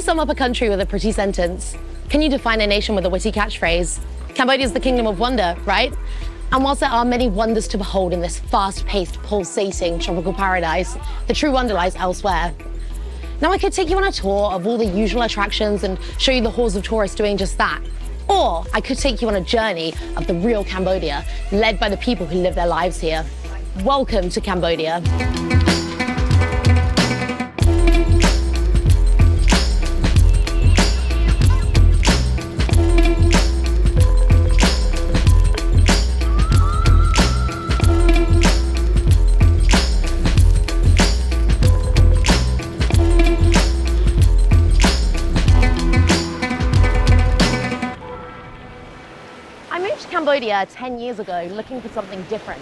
sum up a country with a pretty sentence? Can you define a nation with a witty catchphrase? Cambodia's the kingdom of wonder, right? And whilst there are many wonders to behold in this fast-paced, pulsating tropical paradise, the true wonder lies elsewhere. Now, I could take you on a tour of all the usual attractions and show you the hordes of tourists doing just that. Or I could take you on a journey of the real Cambodia, led by the people who live their lives here. Welcome to Cambodia. Cambodia 10 years ago looking for something different.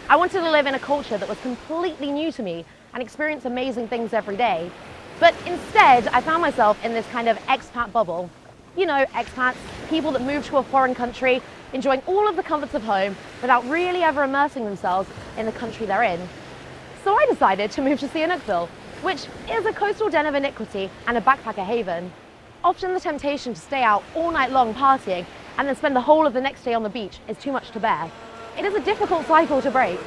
I wanted to live in a culture that was completely new to me and experience amazing things every day. But instead, I found myself in this kind of expat bubble. You know, expats, people that move to a foreign country, enjoying all of the comforts of home without really ever immersing themselves in the country they're in. So I decided to move to Sihanoukville, which is a coastal den of iniquity and a backpacker haven. Often the temptation to stay out all night long partying and then spend the whole of the next day on the beach is too much to bear. It is a difficult cycle to break.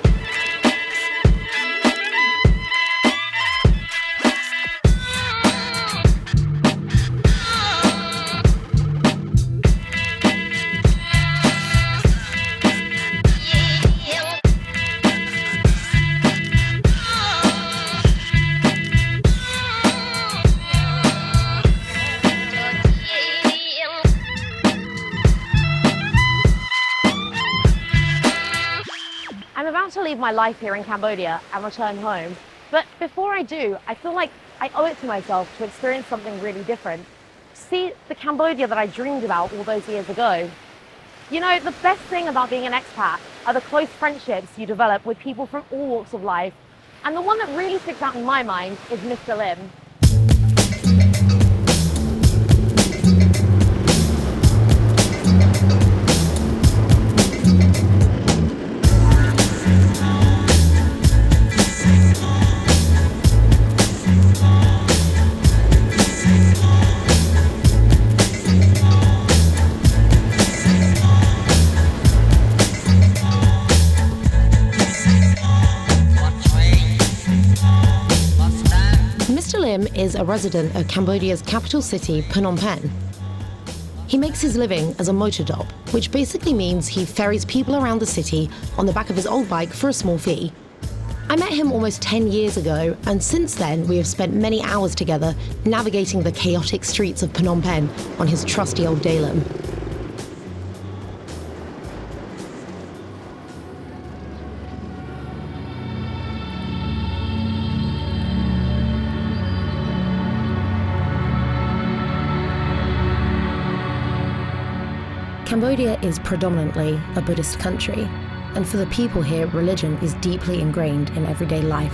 I'm about to leave my life here in Cambodia and return home, but before I do, I feel like I owe it to myself to experience something really different. See the Cambodia that I dreamed about all those years ago. You know, the best thing about being an expat are the close friendships you develop with people from all walks of life. And the one that really sticks out in my mind is Mr. Lim. Mr. Lim is a resident of Cambodia's capital city, Phnom Penh. He makes his living as a moto, which basically means he ferries people around the city on the back of his old bike for a small fee. I met him almost 10 years ago, and since then we have spent many hours together navigating the chaotic streets of Phnom Penh on his trusty old Dalam. Cambodia is predominantly a Buddhist country, and for the people here, religion is deeply ingrained in everyday life.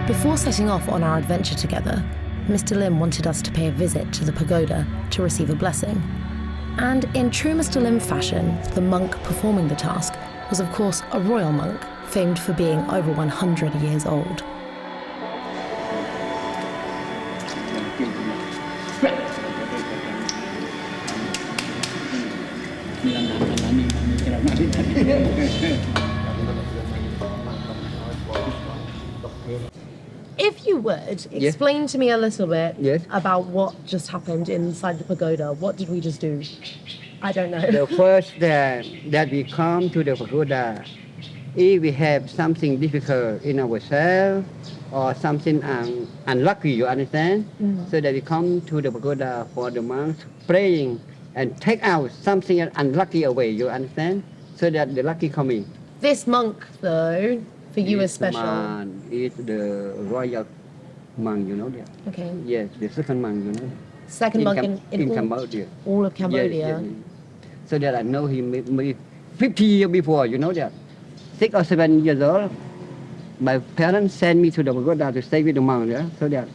Before setting off on our adventure together, Mr. Lim wanted us to pay a visit to the pagoda to receive a blessing. And in true Mr. Lim fashion, the monk performing the task was of course a royal monk, famed for being over 100 years old. If you would, explain to me a little bit about what just happened inside the pagoda. What did we just do? I don't know. The first that we come to the pagoda, if we have something difficult in ourselves or something unlucky, you understand? So that we come to the pagoda for the monks praying and take out something unlucky away, you understand? So that the lucky come in. This monk, though, for you is special. Man is the royal monk, you know that? Okay. Yes, the second monk, you know. Second monk in Cambodia. All of Cambodia. Yes. So that I know him maybe 50 years before, you know that? 6 or 7 years old, my parents sent me to the pagoda to stay with the monk, yeah? So that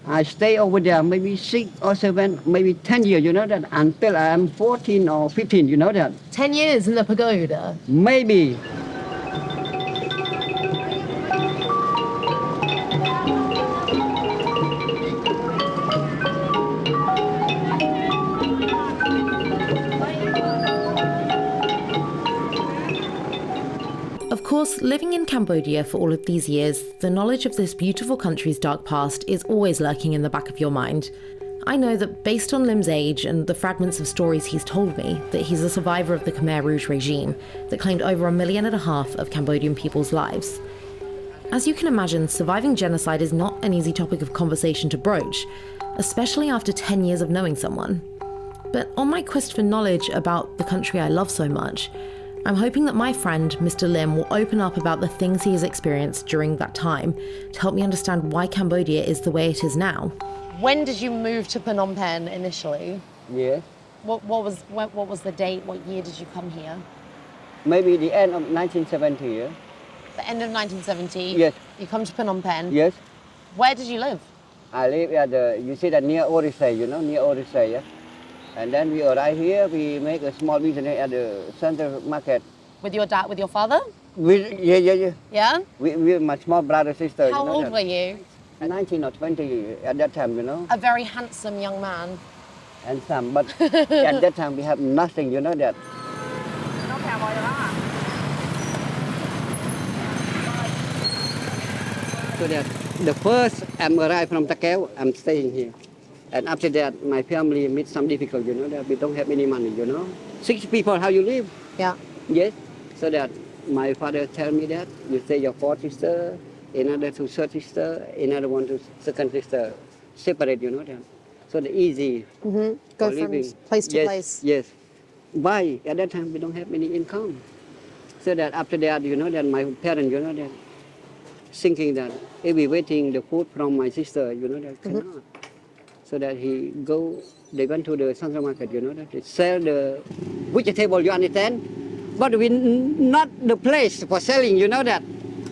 I stay over there maybe 6 or 7, maybe 10 years, you know that, until I'm 14 or 15, you know that. 10 years in the pagoda. Maybe. Of course, living in Cambodia for all of these years, the knowledge of this beautiful country's dark past is always lurking in the back of your mind. I know that based on Lim's age and the fragments of stories he's told me, that he's a survivor of the Khmer Rouge regime that claimed over 1.5 million of Cambodian people's lives. As you can imagine, surviving genocide is not an easy topic of conversation to broach, especially after 10 years of knowing someone. But on my quest for knowledge about the country I love so much, I'm hoping that my friend, Mr. Lim, will open up about the things he has experienced during that time to help me understand why Cambodia is the way it is now. When did you move to Phnom Penh initially? Yes. What was the date? What year did you come here? Maybe the end of 1970, yeah? The end of 1970? Yes. You come to Phnom Penh? Yes. Where did you live? I live at you see that near Orisay, you know, near Orisay, yeah? And then we arrive here, we make a small business at the center market. With your dad, with your father? Yeah. Yeah? We my small brother, sister. How you know old that. were you? 19 or 20 at that time, you know. A very handsome young man. And some, but at that time we have nothing, you know that. So that the first I'm arrived from Takeo, I'm staying here. And after that, my family meet some difficulty, you know, that we don't have any money, you know. 6 people, how you live? Yeah. Yes. So that my father tell me that you say your 4th sister, another to 3rd sister, another one to 2nd sister, separate, you know that. So the easy Go for from living. place to Yes, place. Yes. Why? At that time we don't have any income. So that after that, you know, that my parents, you know, that thinking that if we waiting the food from my sister, you know, that cannot. So that they went to the central market, you know, that they sell the vegetable, you understand? But we not the place for selling, you know that?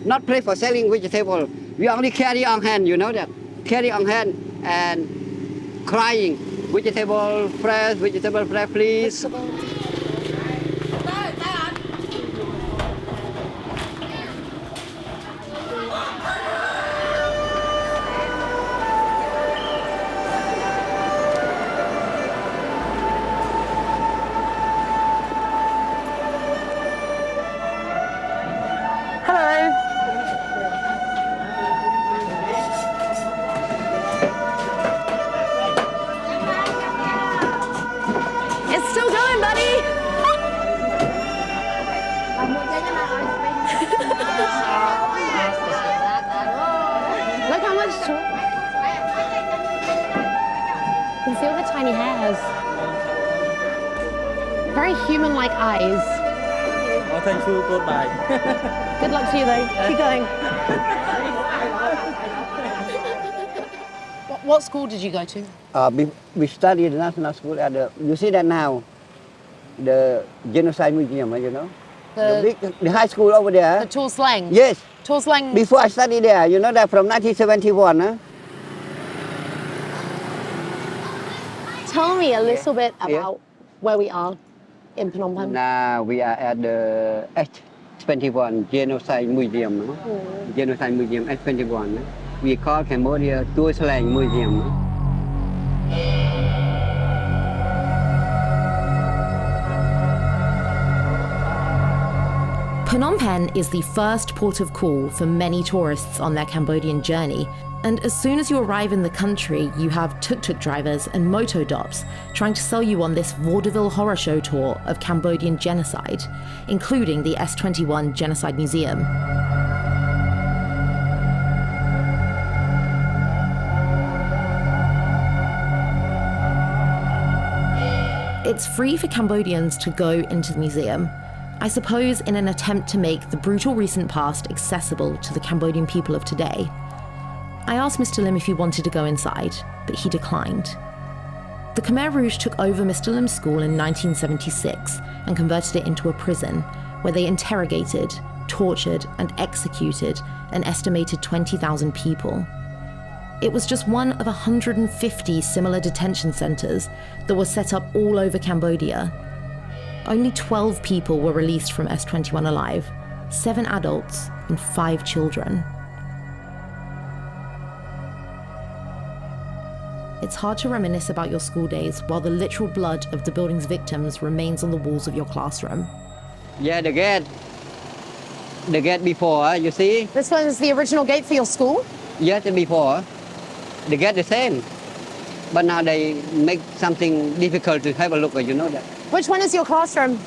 Not place for selling vegetable. We only carry on hand, you know that? Carry on hand and crying, vegetable fresh, please. It's still going, buddy. Look how much. You can see all the tiny hairs. Very human-like eyes. Oh, thank you. Goodbye. Good luck to you, though. Keep going. What school did you go to? We study the national school at you see that now, the genocide museum, you know? The high school over there. The Tall Slang? Yes. Tall Slang. Before I studied there, you know that from 1971, huh? Tell me a little bit about where we are in Phnom Penh. Now we are at the H21 Genocide Museum. No? Genocide Museum H21. No? We call Cambodia Tall Slang Museum. No? Phnom Penh is the first port of call for many tourists on their Cambodian journey. And as soon as you arrive in the country, you have tuk-tuk drivers and moto dops trying to sell you on this vaudeville horror show tour of Cambodian genocide, including the S21 Genocide Museum. It's free for Cambodians to go into the museum, I suppose in an attempt to make the brutal recent past accessible to the Cambodian people of today. I asked Mr. Lim if he wanted to go inside, but he declined. The Khmer Rouge took over Mr. Lim's school in 1976 and converted it into a prison, where they interrogated, tortured, and executed an estimated 20,000 people. It was just one of 150 similar detention centres that were set up all over Cambodia. Only 12 people were released from S21 alive, 7 adults and 5 children. It's hard to reminisce about your school days while the literal blood of the building's victims remains on the walls of your classroom. Yeah, the gate before, you see? This one is the original gate for your school? Yes, before. The gate the same. But now they make something difficult to have a look at, you know that. Which one is your classroom?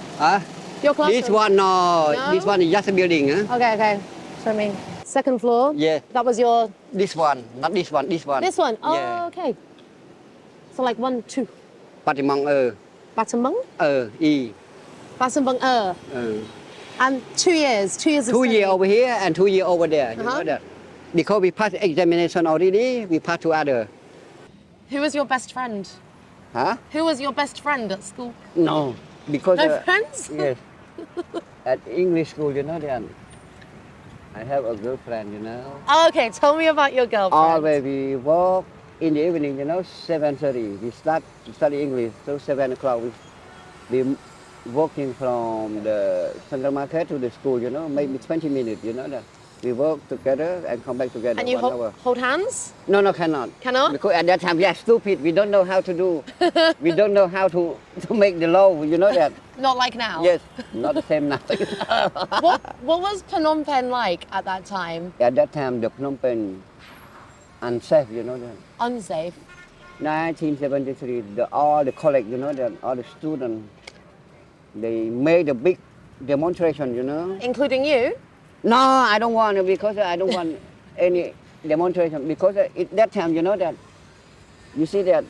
Your classroom? This one, no, this one is just a building. Okay. Show me. Second floor? Yeah. That was your... This one, not this one, this one. This one? Oh, yeah. Okay. So like 1, 2. Patrimong Batamung? E. Batamung And 2 years. 2 years of 2 years study. over here and 2 years over there. You know that. Because we passed examination already, we passed to other. Who was your best friend? Huh? Who was your best friend at school? No, because No friends? Yes. At English school, you know that. I have a girlfriend, you know. Oh, okay, tell me about your girlfriend. Always we walk in the evening, you know, 7:30. We start to study English, so 7 o'clock we walking from the Central Market to the school, you know, maybe 20 minutes, you know that. We work together and come back together. And you 1 hour. hold hands? No, cannot. Cannot? Because at that time we are stupid. We don't know how to do. We don't know how to make the law. You know that? Not like now? Yes, not the same now. What was Phnom Penh like at that time? At that time, the Phnom Penh unsafe. You know that? Unsafe? 1973, all the college, you know that, all the students, they made a big demonstration. You know? Including you? No, I don't want it because I don't want any demonstration because at that time, you know that, you see that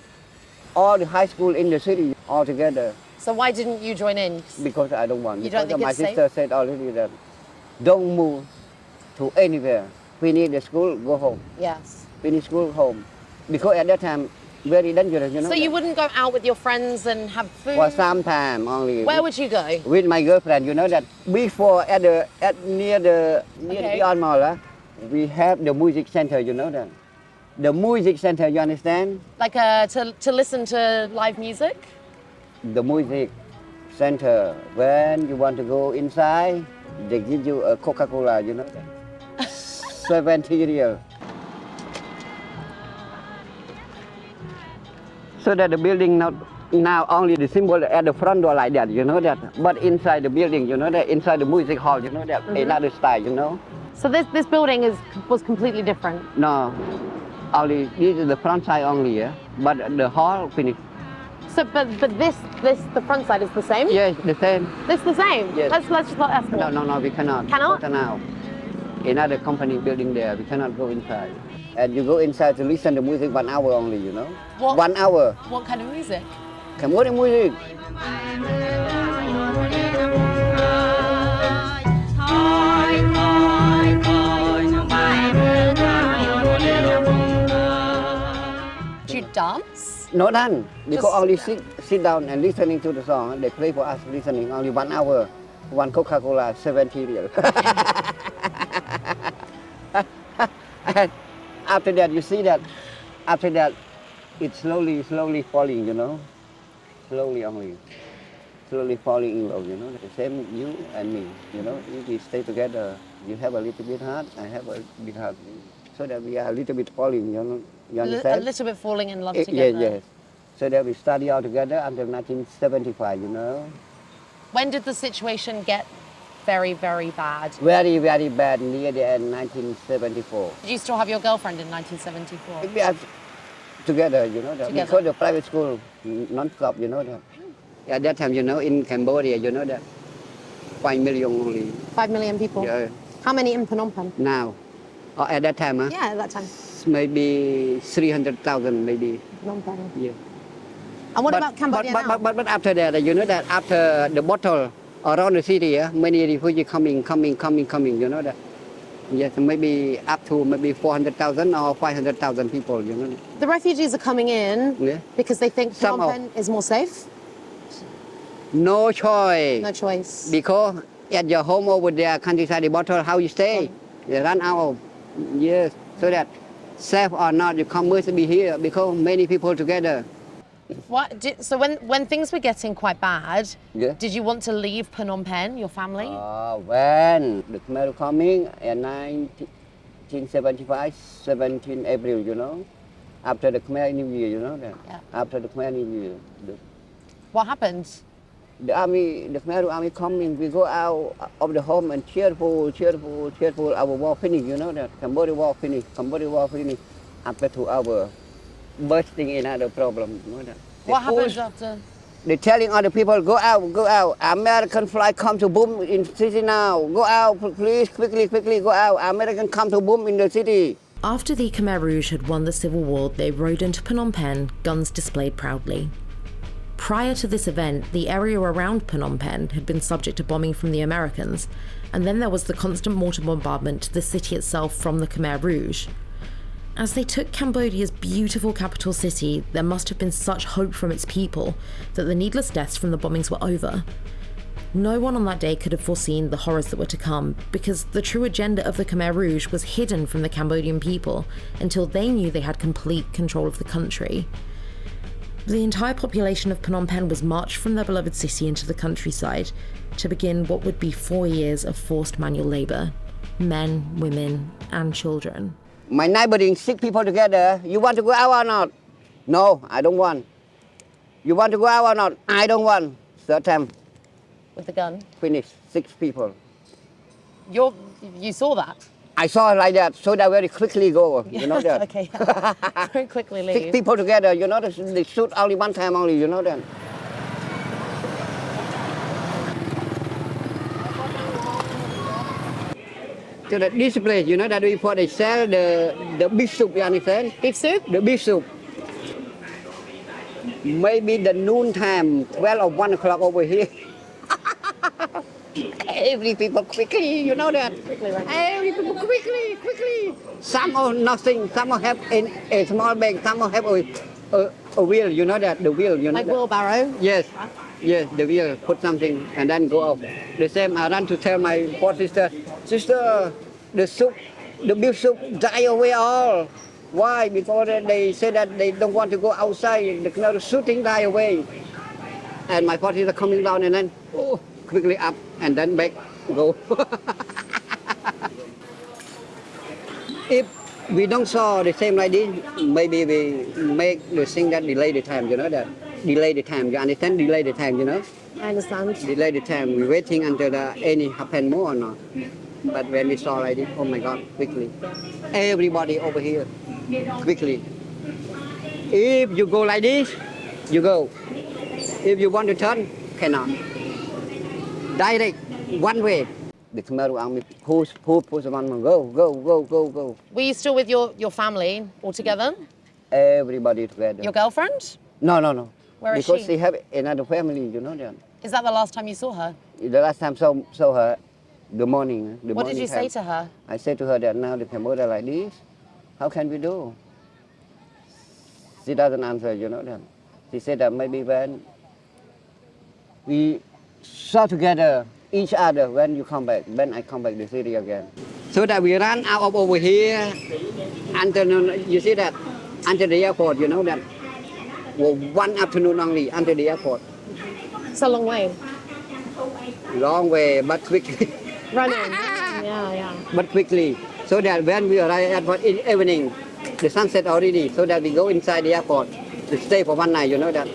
all the high school in the city all together. So why didn't you join in? Because I don't want. You don't think my it's sister said already that don't move to anywhere. Finish the school, go home. Yes. Finish school, home. Because at that time, very dangerous, you know. So you wouldn't go out with your friends and have food? For some time only. Where would you go? With my girlfriend, you know that. Before near the Beyond Mall, we have the music center, you know that. The music center, you understand? Like to listen to live music? The music center. When you want to go inside, they give you a Coca-Cola, you know that. 70 real. So that the building now only the symbol at the front door like that, you know that. But inside the building, you know that, inside the music hall, you know that, another style, you know. So this building was completely different? No, only this is the front side only, yeah. But the hall finished. So, but the front side is the same? Yes, the same. It's the same? Yes. Let's just not No, we cannot. Cannot? Not now. Another company building there, we cannot go inside. And you go inside to listen to music 1 hour only, you know. What? 1 hour. What kind of music? Cambodian music. Do you dance? No done. Because Just- only sit down and listening to the song. They play for us listening only 1 hour. 1 Coca-Cola, 70 real. And after that, you see that, after that, it's slowly falling, you know. Slowly only. Slowly falling in love, you know. The same you and me, you know. If we stay together, you have a little bit heart, I have a big heart. So that we are a little bit falling, you know. You A understand? little bit falling in love together? Yes. So that we study all together until 1975, you know. When did the situation get very, very bad? Very, very bad near the end, 1974. Did you still have your girlfriend in 1974? We are together, you know that. Together. Because the private school, non-stop, you know that. At that time, you know, in Cambodia, you know that 5 million only. 5 million people? Yeah. How many in Phnom Penh? Now, or at that time, Yeah, at that time. maybe 300,000, maybe. Phnom Penh. Yeah. And what about Cambodia now? But after that, you know that after the bottle around the city, many refugees coming, you know that. Yes, maybe up to maybe 400,000 or 500,000 people, you know. The refugees are coming in Yeah. because they think Some Phnom of- Penh is more safe? No choice. No choice. Because at your home over there, countryside, the bottle, how you stay? You run out of, yes. So that safe or not, you come must be here because many people together. So when things were getting quite bad, Yeah. did you want to leave Phnom Penh, your family? When the Khmer coming in 1975, 17 April, you know, after the Khmer New Year, you know that. Yeah. After the Khmer New Year, What happened? the Khmer army coming, we go out of the home and cheerful, our war finish, you know that. Cambodia war finish. After 2 hours, bursting in other problem, you know that. What happened after? They're telling other people, go out. American flight come to boom in city now. Go out, please, quickly, go out. American come to boom in the city. After the Khmer Rouge had won the civil war, they rode into Phnom Penh, guns displayed proudly. Prior to this event, the area around Phnom Penh had been subject to bombing from the Americans, and then there was the constant mortar bombardment to the city itself from the Khmer Rouge. As they took Cambodia's beautiful capital city, there must have been such hope from its people that the needless deaths from the bombings were over. No one on that day could have foreseen the horrors that were to come, because the true agenda of the Khmer Rouge was hidden from the Cambodian people until they knew they had complete control of the country. The entire population of Phnom Penh was marched from their beloved city into the countryside to begin what would be 4 years of forced manual labour. Men, women, and children. My neighboring 6 people together, you want to go out or not? No, I don't want. You want to go out or not? I don't want. Third time, With the gun? finish, 6 people. You saw that? I saw it like that, so that very quickly go, you know that. Okay. Very quickly leave. 6 people together, you know, they shoot only one time only, you know that. So that this place, you know, that before they sell the beef soup, you understand? Beef soup? The beef soup. Maybe the noon time, 12 or 1 o'clock over here. Every people quickly, you know that. Quickly, right? Every people quickly. Some are nothing, some are have in a small bag, some are have a wheel, you know that, the wheel, you know Like that. wheelbarrow? Yes, the wheel, put something and then go off. The same, I run to tell my poor sister, the soup, the beef soup die away all. Why? Because they say that they don't want to go outside, the shooting die away. And my poor sister coming down and then, quickly up and then back, go. If we don't saw the same like this, maybe we make the thing that delay the time, you know that? Delay the time, you understand? Delay the time, you know? I understand. Delay the time, we're waiting until any happen more or not. But when we saw like this, oh my God, quickly. Everybody over here, quickly. If you go like this, you go. If you want to turn, cannot. Direct, one way. The Khmer army push one, go. Were you still with your family all together? Everybody together. Your girlfriend? No. Where is because she? she have another family, you know that. Is that the last time you saw her? The last time saw her, the morning. What did you say to her? I said to her that now the Cambodia like this, how can we do? She doesn't answer, you know that. She said that maybe when we saw together each other when you come back, when I come back to the city again. So that we ran out of over here until, you see that, until the airport, you know that. Well, one afternoon only until the airport. It's a long way. Long way, but quickly. Running. Yeah. But quickly. So that when we arrive at airport in evening, the sunset already, so that we go inside the airport to stay for one night, you know that.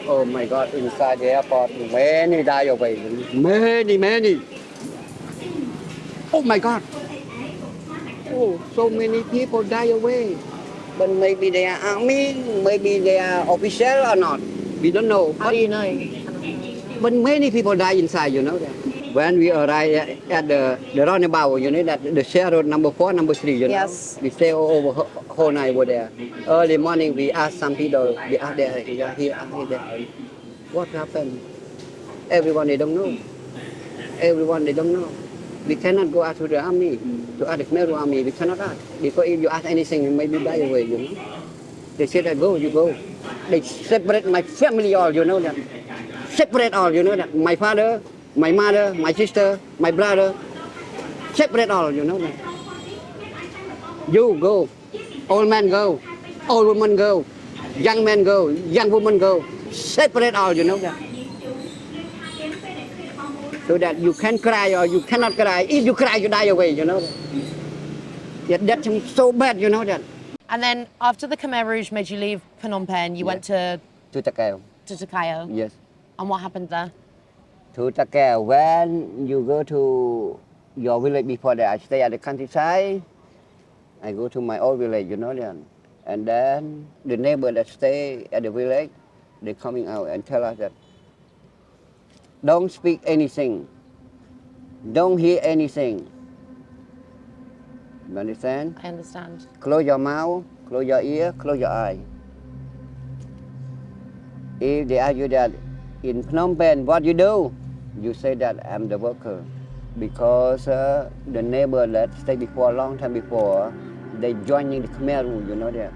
Oh my God, inside the airport, many die away. Many. Oh my God. Oh, so many people die away. But maybe they are army, maybe they are official or not. We don't know. How do you know? But many people die inside, you know that. When we arrive at the roundabout, you know that the share road number 4, number 3, you know. Yes. We stay over whole night over there. Early morning we ask some people, we ask there, here, there. What happened? Everyone they don't know. We cannot go out to the army, to ask the Khmer army. We cannot ask. Because if you ask anything, you may be die away, you know. They said that go, you go. They separate my family all, you know that. Separate all, you know that. My father, my mother, my sister, my brother. Separate all, you know that. You go. Old man go, old woman go, young man go, young woman go. Separate all, you know that. So that you can cry or you cannot cry. If you cry, you die away, you know. Yeah, that's so bad, you know that. And then after the Khmer Rouge made you leave Phnom Penh, you went to Takeo. Takeo. Yes. And what happened there? To Takeo, when you go to your village before that, I stay at the countryside. I go to my old village, you know that. And then the neighbor that stay at the village, they coming out and tell us that don't speak anything, don't hear anything. You understand? I understand. Close your mouth, close your ear, close your eye. If they ask you that in Phnom Penh, what you do? You say that I'm the worker. Because the neighbor that stayed before, a long time before, they joining the Khmer Rouge, you know that.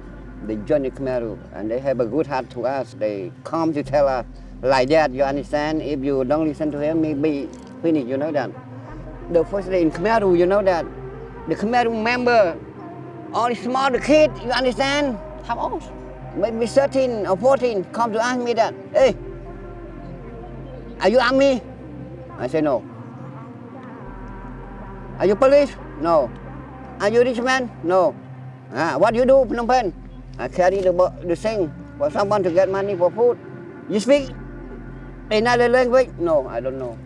They join the Khmer Rouge, and they have a good heart to us. They come to tell us like that, you understand? If you don't listen to him, maybe finish, you know that. The first day in Khmer Rouge, you know that. The Khmer Rouge member, only small the kid, you understand? How old? Maybe 13 or 14, come to ask me that, hey, are you army? I say no. Are you police? No. Are you rich man? No. What you do, Phnom Penh? I carry the thing for someone to get money for food. You speak another language? No, I don't know.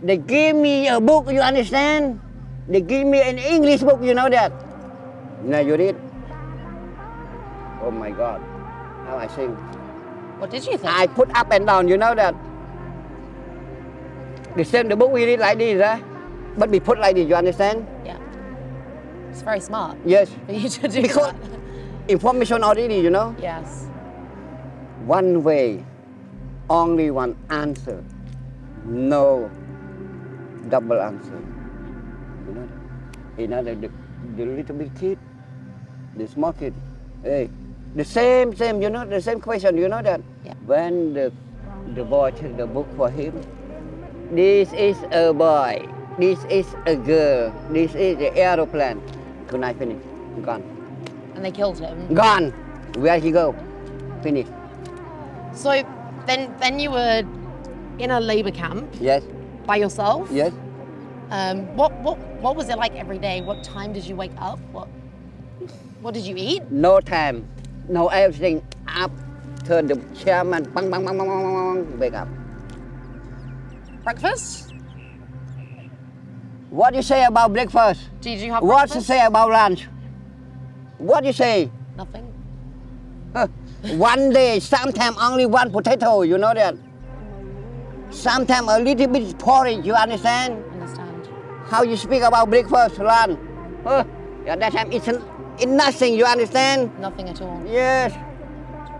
They give me a book, you understand? They give me an English book, you know that? Now you read. Oh my God, how I sing. What did you think? I put up and down, you know that? The same, the book we read like this, but we put like this, you understand? Yeah. It's very smart. Yes. For you to do Because that. information already, you know? Yes. One way, only one answer. No double answer. You know that? Another, the little bit kid, the small kid, hey, the same, you know, the same question, you know that? Yeah. When the boy took the book for him, this is a boy, this is a girl, this is the aeroplane. Good night, finish, gone. And they killed him. Gone. Where he go? Finish. So then you were in a labor camp Yes. by yourself. Yes. What was it like every day? What time did you wake up? What did you eat? No time. No everything. Up. Turn the chairman. Bang, bang, bang, bang, bang, bang, wake up. Breakfast? What you say about breakfast? Did you have What breakfast? you say about lunch? What you say? Nothing. One day, sometimes only one potato, you know that? Sometimes a little bit porridge, you understand? Understand. How you speak about breakfast, lunch? At that time, it's nothing, you understand? Nothing at all. Yes.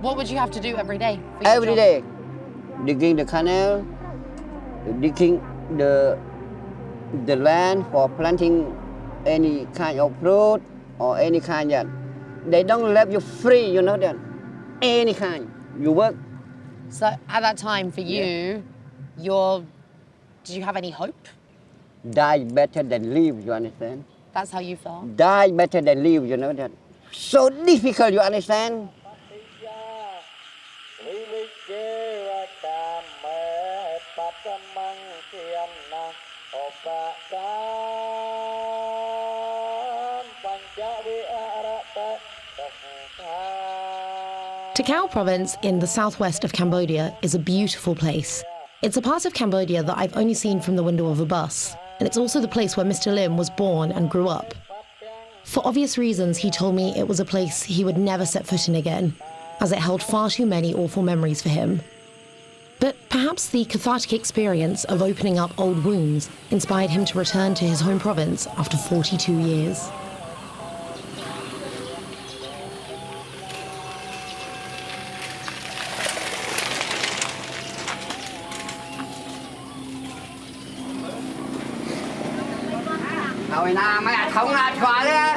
What would you have to do every day? For your Every job? day, digging the canal, digging the land for planting any kind of fruit or any kind that. They don't let you free, you know that? Any kind, you work. So at that time for you, did you have any hope? Die better than live, you understand? That's how you felt? Die better than live, you know that? So difficult, you understand? Takao province in the southwest of Cambodia is a beautiful place. It's a part of Cambodia that I've only seen from the window of a bus, and it's also the place where Mr. Lim was born and grew up. For obvious reasons, he told me it was a place he would never set foot in again, as it held far too many awful memories for him. But perhaps the cathartic experience of opening up old wounds inspired him to return to his home province after 42 years. Hồi nào mấy anh không ăn khỏi đấy.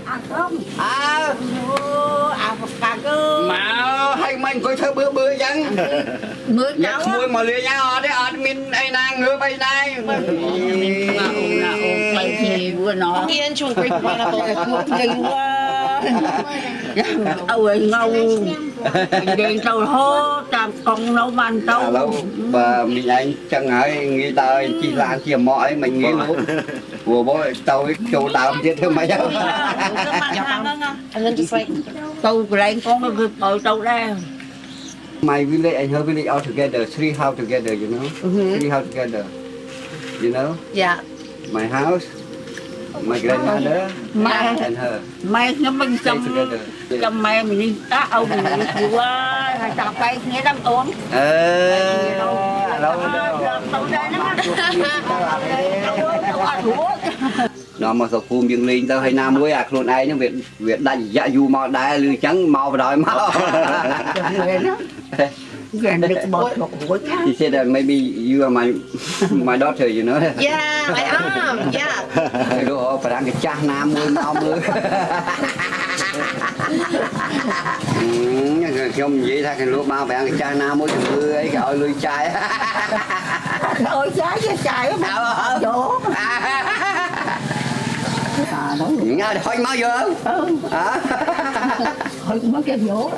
Ăn không? Cả cơ. Mà hay mình coi thơ bữa bữa chẳng. Mưa Nhắc cháu á. mùi mà lìa nhau ở đấy ở mình ai nàng ngứa bay này. Mày thì vừa nó. Get into a great pineapple. Đừng quá. ơi ngâu đèn tàu hô tạm con nấu bàn tàu lâu và mình anh chẳng hỏi nghĩ tới chỉ là chỉ mọi mình nghĩ luôn của bố tàu chỗ đào chết thôi mấy đâu And then just like, tàu lại con nó gửi ở tàu ra my village and her village all together, 3 house together, you know, 3 house together, you know, yeah. my house, my grandmother, and her. mày nó mình Stay together. chồng mẹ mình đi tá ông mình đi qua hay chọc cây nghe đâm ốm Lâu nó mà sọc phùm dương linh tao hay nam muối à luôn ai nó việc đại dạ du mò đại lư trắng mò vào đòi máu. He said that maybe you are my daughter, you know. Yeah, I am, yeah. Đồ phải đang cái cha nam muối mau muối. Không vậy thôi cái lúc bao bạn cái cha nam muối mưa ấy cái ơi lưỡi chai. ôi trái với trái mà chỗ Nghe thôi mau vô. thôi cũng mất cái vỗ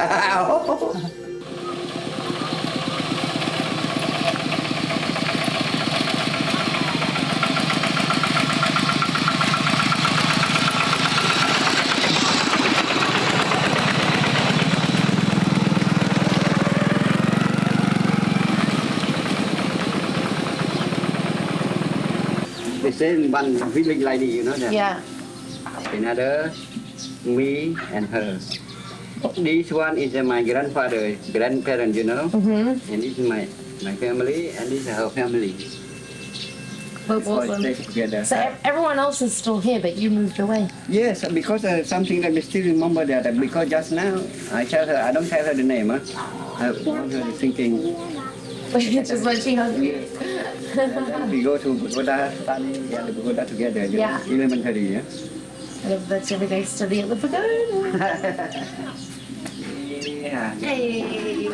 They say one village lady, you know that. Yeah. Another, me and her. This one is my grandparent, you know. And this is my family, and this is her family. Stay together. So everyone else is still here, but you moved away. Yes, because something that we still remember that because just now I don't tell her the name. I want her to thinking. Just when she has you. We go to Pagoda study and Pagoda together. Yeah. Elementary, yeah. I love that every day study at the pagoda. Yeah. Hey.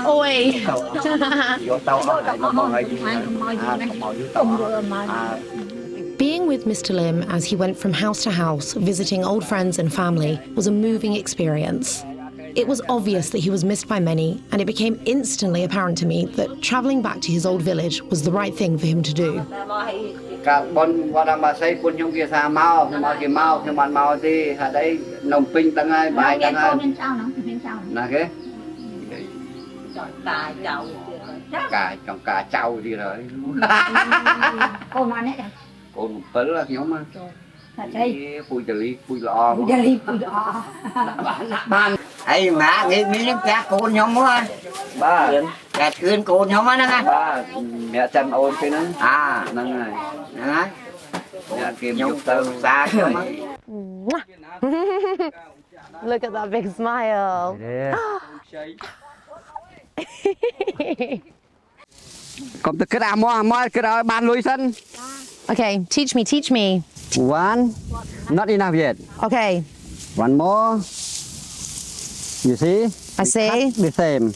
Ôi. Oi. Vô tàu lại nó mò vô tàu. Being with Mr. Lim as he went from house to house, visiting old friends and family, was a moving experience. It was obvious that he was missed by many, and it became instantly apparent to me that travelling back to his old village was the right thing for him to do. Cả bọn mà xây quân trong kia xa mau nhưng mà mau thì ở đây nông pinh tăng ai bài tăng ai là cái cả trâu gì rồi cô mà nè con tới là nhóm mà pui lò bàn ấy mà nghĩ miếng cá cô nhóm quá ba cá khuyên cô nhóm á nè ba mẹ chân ôn cái nó nâng này nè mẹ kiếm nhục tơ xa cái mà Look at that big smile. Kom te kra mo kra ban lui sân. Okay, teach me. One, not enough yet. Okay, One more. You see? I see. The same.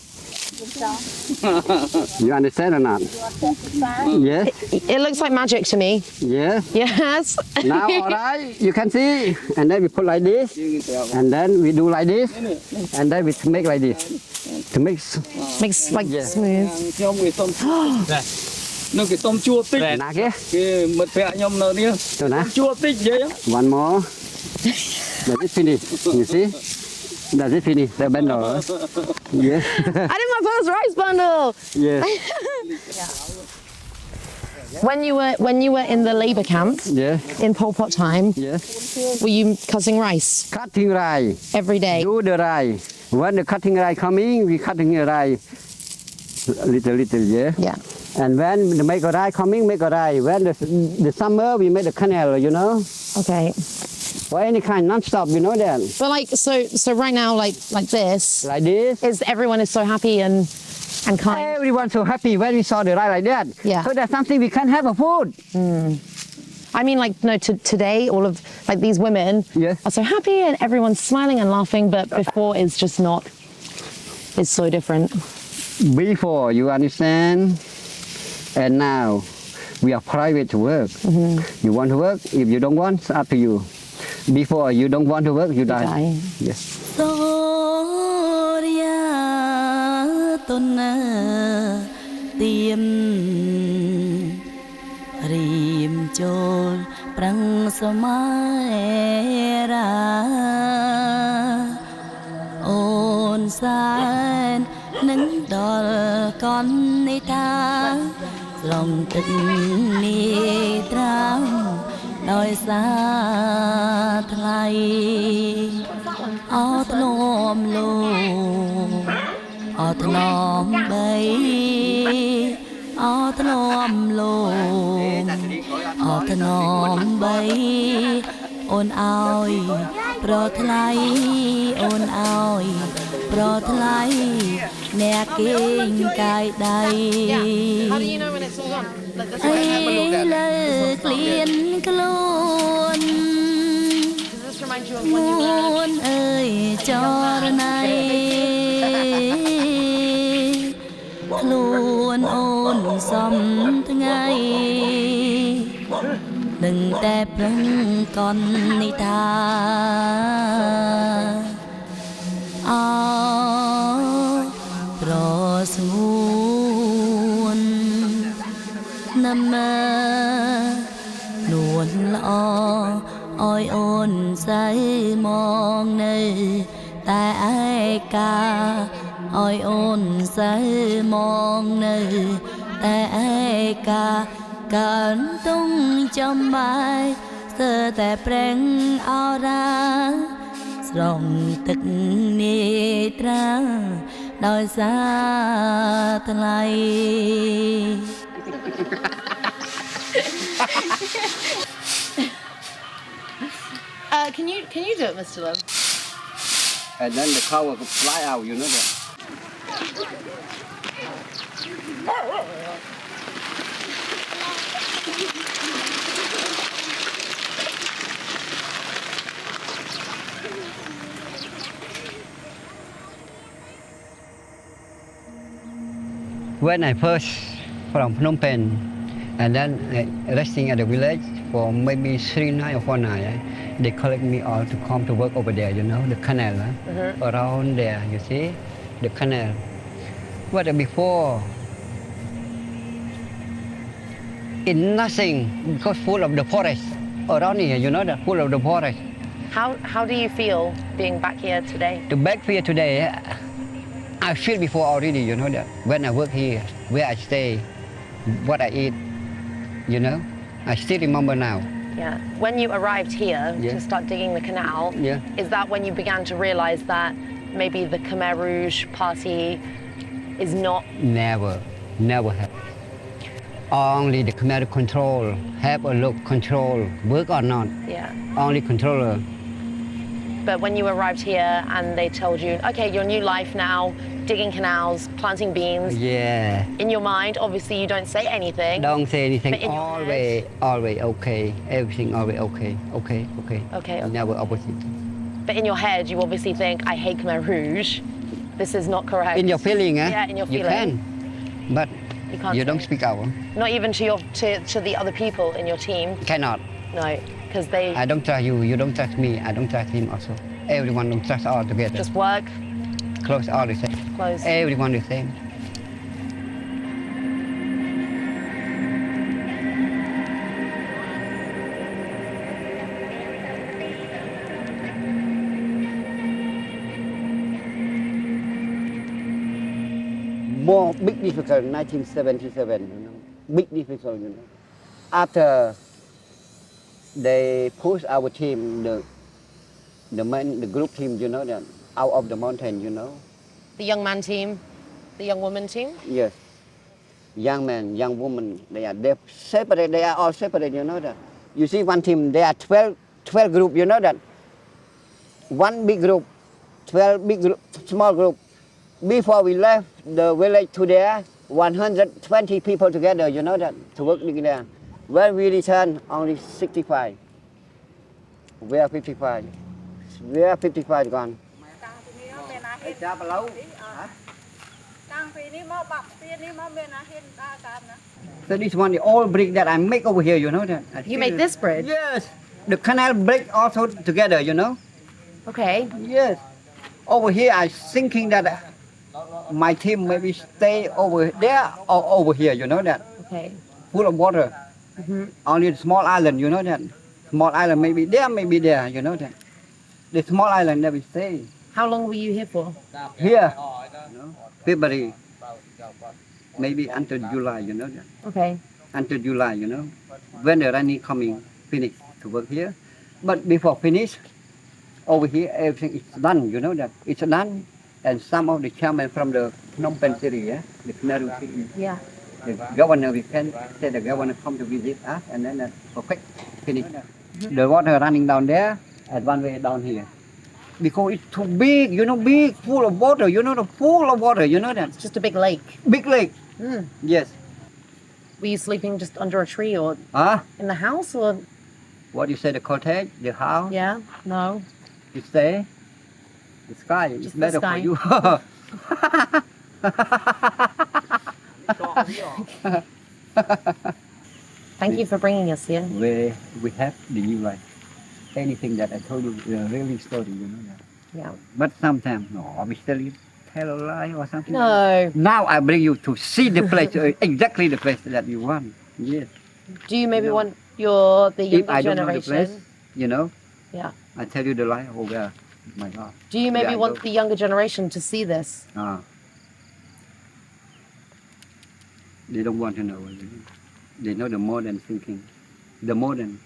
You understand or not? Yes. It looks like magic to me. Yes. Yes. Now, all right, you can see. And then we put like this. And then we do like this. And then we make like this. To mix. Makes like Yeah. smooth. Nhóm người tôm nó cái tôm chua tích Nà kia. cái mật vẹ nhóm nó đi Đâu nè. chua tích vậy á. One more. Does it finish? You see? Does it finish? The bundle. Yes. I did my first rice bundle. Yes. When you were in the labor camp Yes. in Pol Pot time, Yes. were you cutting rice Cutting rice. every day? Do the rice. When the cutting rice coming, we cutting the rice little, yeah. Yeah. And when the make a rice coming, make a rice. When the summer, we make the canal, you know. Okay. Or any kind, non-stop, you know that. But like so right now like this Like this. is everyone is so happy and kind. Everyone's so happy when we saw the rice like that. Yeah. So that's something we can have a food. I mean, like, no, today, all of, like, these women Yes. are so happy and everyone's smiling and laughing, but before it's just not, it's so different. Before, you understand? And now. We are private to work. You want to work, if you don't want, it's up to you. Before you don't want to work, you die. Yes. Soria tonna tiêm rìm chôn prang samai ra ôn san nâng đol con ni ta lòng tình ni trao đôi xa thay ở thnom lô ở thnom bay ở thnom lô ở thnom bay ôn oi pro thay ôn oi pro thay nè kinh cài đầy How do you know when it's all gone? Like this ấy lơ cliên clôn Does this remind you of when you were muôn ơi cho này luôn ôn xóm ngày đừng tép răng con ni ta pro xuống năm nuôn lo ôi ôn say mong nơi tại ai ca ôi ôn say mong nơi tại ai ca cẩn tung trong bài sơแต่แปลงเอาราส่งตึกนิทราโดยสาทลาย Can you do it, Mr. Lim? And then the cow will fly out, you know that. When I first from Phnom Penh and then resting at the village for maybe 3 nights or 4 nights, they collect me all to come to work over there, you know, the canal, around there, you see, the canal. But before, in nothing, because full of the forest around here, you know, that full of the forest. How do you feel being back here today? The back here today, I feel before already, you know, that when I work here, where I stay, what I eat, you know, I still remember now. Yeah. When you arrived here Yeah. to start digging the canal, Yeah. is that when you began to realize that maybe the Khmer Rouge party is not? Never have. Only the Khmer control, have a look, control, work or not, Yeah. only controller. But when you arrived here and they told you, okay, your new life now, digging canals, planting beans, Yeah, in your mind, obviously you don't say anything. don't say anything, But in your always okay, everything always okay. Okay. Never opposite. But in your head, you obviously think, I hate Khmer Rouge. This is not correct. In your feeling, eh? Yeah, in your You feeling. can, but You can't you say. don't speak out. Not even to the other people in your team. Cannot. No, because they I don't trust you, you don't trust me, I don't trust him also. Everyone don't trust all together. just work, Close all the same. close. Everyone the same. More big difficult 1977, you know. Big difficult, you know. After they push our team, the group team, you know, that out of the mountain, you know. The young man team, the young woman team. Yes. Young man, young woman, they're separate, they are all separate, you know that. You see one team, there are 12 group, you know that. One big group, 12 big group, small group. Before we left the village to there, 120 people together, you know that, to work there. When we return, only 65. We are 55. We are 55 gone. តាំងពី So this one, the old brick that I make over here, you know that. You make this bridge? Yes. The canal brick also together, you know. Okay. Yes. Over here, I thinking that my team maybe stay over there or over here, you know that. Okay. Full of water. Only the small island, you know that. Small island maybe there, you know that. The small island that we stay. How long were you here for? Here, you know, February, maybe until July, you know that. Okay. Until July, you know, when the running coming, finish to work here. But before finish, over here everything is done, you know that. It's done, and some of the chairman from the Phnom Penh city, yeah, the Khmer city, Yeah. the governor, we can say the governor come to visit us, and then perfect, finish. The water running down there, and one way down here. Because it's too big, you know, big, full of water, you know, full of water, you know that. It's just a big lake. Big lake. Yes. Were you sleeping just under a tree or Huh? in the house or? What you say, the cottage, the house? Yeah. No. You stay? The sky is Just the better sky. for you. Thank you for bringing us here. we have the new life. Anything that I told you is a really story, you know that. Yeah. But sometimes, no, we still tell a lie or something. No. Now I bring you to see the place, exactly the place that you want. Yes. Do you maybe No. want the If younger I don't know the generation? place, you know, Yeah. I tell you the lie. Oh, yeah. My God. Do you maybe Yeah, I want know. the younger generation to see this? They don't want to know. They know the modern thinking, the modern.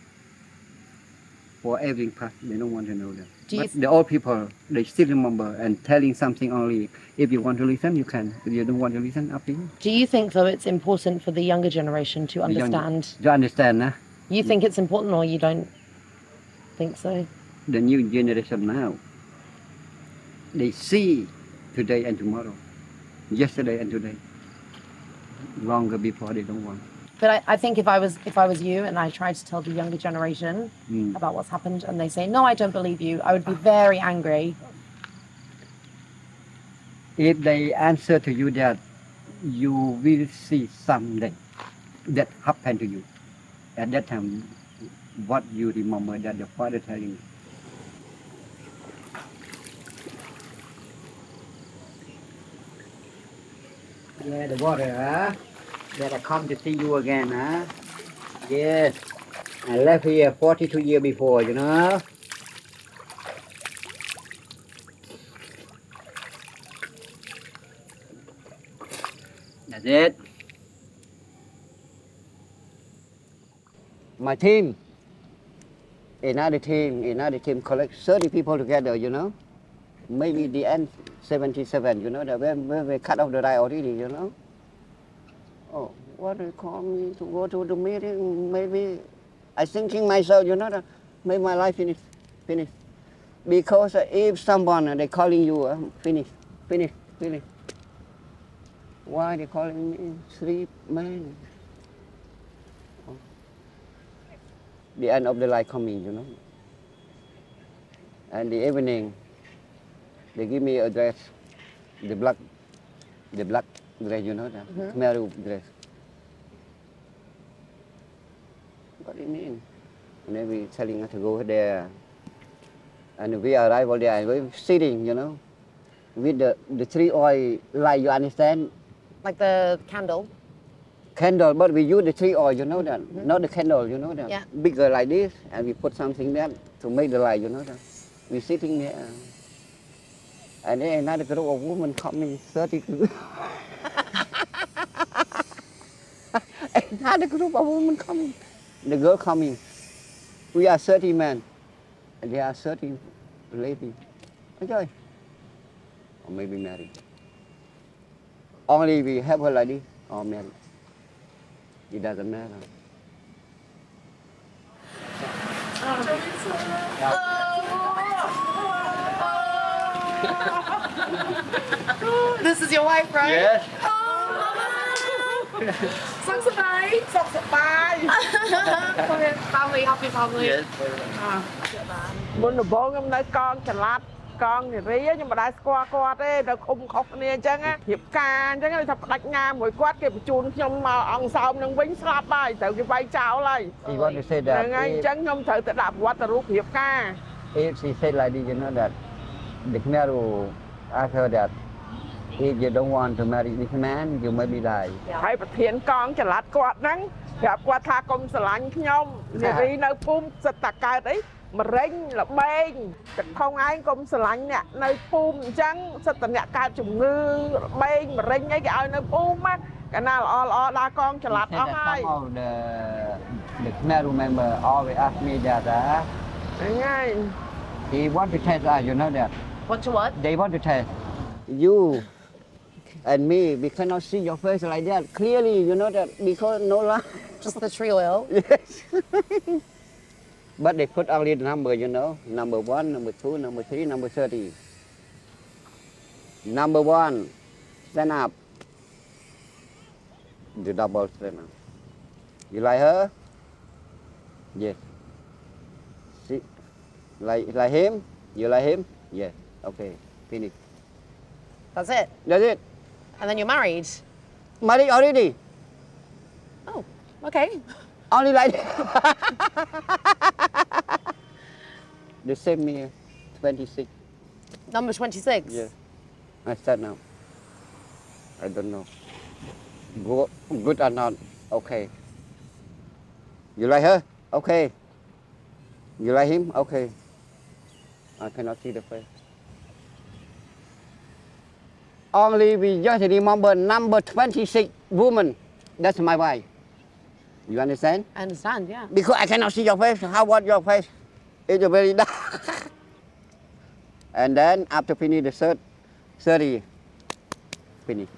For everything past, they don't want to know that. Do you But the old people, they still remember and telling something only. If you want to listen, you can. If you don't want to listen, up to you. Do you think though it's important for the younger generation to The young- understand? You understand, nah? You think it's important or you don't think so? The new generation now, they see today and tomorrow, yesterday and today. Longer before they don't want. But I think if I was you and I tried to tell the younger generation about what's happened and they say, no, I don't believe you, I would be very angry. If they answer to you that you will see someday that happen to you, at that time, what you remember that the father telling you. Yeah, the water, huh? That I come to see you again, huh? Yes. I left here 42 years before, you know? That's it. My team, another team collect 30 people together, you know? Maybe the end 77, you know, that when we cut off the line already, you know? Oh, what they call me to go to the meeting, maybe I thinking myself, you know, that maybe my life finish. Because if someone, they calling you, finish. Why they calling me sleep, man? Oh. The end of the line coming, you know? And the evening, they give me a dress, the black dress, you know, that Khmer dress. What do you mean? And then we telling us to go there. And we arrive over there and we're sitting, you know, with the three oil light, you understand? Like the candle. Candle, but we use the tree oil, you know that? Not the candle, you know that? Yeah. Bigger like this, and we put something there to make the light, you know that? We're sitting there. And then another group of women coming, 30 group. Another group of women coming. The girl coming. We are 30 men, and they are 30 ladies. Okay. Or maybe married. Only we have her like this, or married. It doesn't matter. This is your wife, right? Yes. Family, happy family. Yes. មុនដំបូងខ្ញុំនៅកងចល័ត កងនារីខ្ញុំមិនដែរស្គាល់គាត់ទេនៅឃុំខុសគ្នាអញ្ចឹងរៀបការអញ្ចឹងថាផ្ដាច់ញាមួយគាត់គេបញ្ជូនខ្ញុំមកអង្គសោមនឹងវិញស្លាប់ហើយត្រូវគេវាយចោលហើយ He want to say that ហ្នឹងហើយអញ្ចឹងខ្ញុំត្រូវទៅដាក់ប្រវត្តិរូបរៀបការ if she said like this, you know that the Khmer will ask her that if you don't want to marry this man, you may be die. ហើយប្រធានកងចល័តគាត់ហ្នឹងប្រាប់គាត់ថាកុំស្រឡាញ់ខ្ញុំនារីនៅភូមិសិតតាកើតអីមរេញលបែងទឹកថងឯងកុំស្រឡាញ់អ្នកនៅភូមិអញ្ចឹងសិតតអ្នកកើតជំងឺលបែងមរេញអីគេឲ្យនៅភូមិកាលណាល្អដើរកងចល័តអស់ហើយ Some of the Khmer member always ask me that ហ្នឹងហើយ he want to test us, you know that. What to what? They want to test you and me. We cannot see your face like that clearly, you know that because no lie. Just the tree oil. Yes. But they put only the number, you know. Number 1, number 2, number 3, number 30. Number 1, stand up. The double stand up. You like her? Yes. See? Like him? You like him? Yes. Okay. Finish. That's it. That's it. And then you're married. Married already. Oh, okay. Only like they sent me 26. Number 26. Yeah. I start now. I don't know. Good or not? Okay. You like her? Okay. You like him? Okay. I cannot see the face. Only we just remember number 26 woman. That's my wife. You understand? I understand, yeah. Because I cannot see your face. How about your face? It's very dark. And then after finish the 30, finish.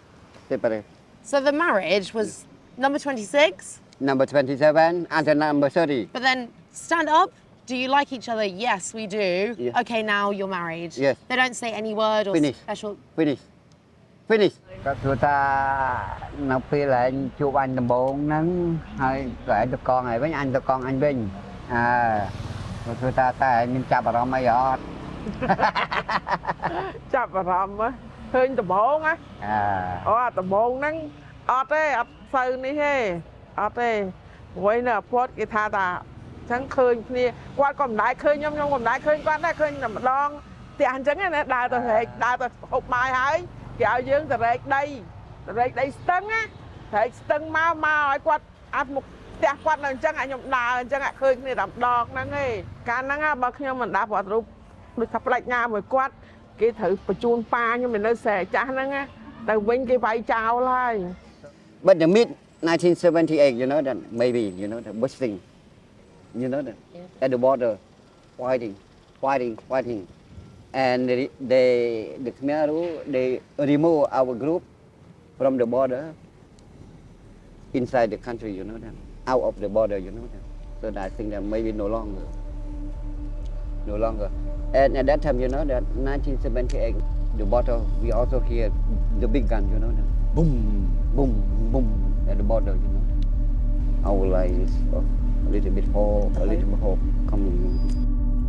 Separate. So the marriage was number 26, Number 27 and then number 30. but then stand up. Do you like each other? Yes, we do. Yeah. Okay, now you're married. Yes. They don't say any word or Finish. special. Finish. Finish. គាត់ធ្វើថានៅពេលឯងជួបអញដំបូងហ្នឹងហើយក៏ឯងទៅកងហើយវិញអញទៅកងអញវិញគាត់ធ្វើថាតែឯងមានចាប់អារម្មណ៍អីអត់ ចាប់អារម្មណ៍ឃើញដំបងណាអូអាដំបងហ្នឹងអត់ទេអត់សូវនេះទេអត់ទេព្រោះនៅអាផតគេថាតាអញ្ចឹងឃើញគ្នាគាត់ក៏មិនដែរឃើញខ្ញុំក៏មិនដែរឃើញគាត់ដែរឃើញតែម្ដងផ្ទះអញ្ចឹងណាដើរទៅរែកដើរទៅហូបបាយហើយគេឲ្យយើងទៅរែកដីស្ទឹងណារែកស្ទឹងមកឲ្យគាត់អាមុខផ្ទះគាត់នៅអញ្ចឹងខ្ញុំដើរអញ្ចឹងឃើញគ្នាតែម្ដងហ្នឹងឯងកាលហ្នឹងបើខ្ញុំមិនដាក់ប្រវត្តិរូបដូចថាផ្ដាច់ញ៉ាមួយគាត់គេត្រូវបញ្ជូនប៉ាខ្ញុំនៅស្រែចាស់ហ្នឹងទៅវិញគេវាយចោលហើយ But the mid 1978, you know that maybe you know the bushing, you know that at the border, fighting, and the Khmer they remove our group from the border inside the country, you know that out of the border, you know that. So I think that maybe no longer. And at that time, you know that 1978, the border we also hear the big gun, you know that boom, boom, boom at the border, you know. Our life is a little bit hope coming.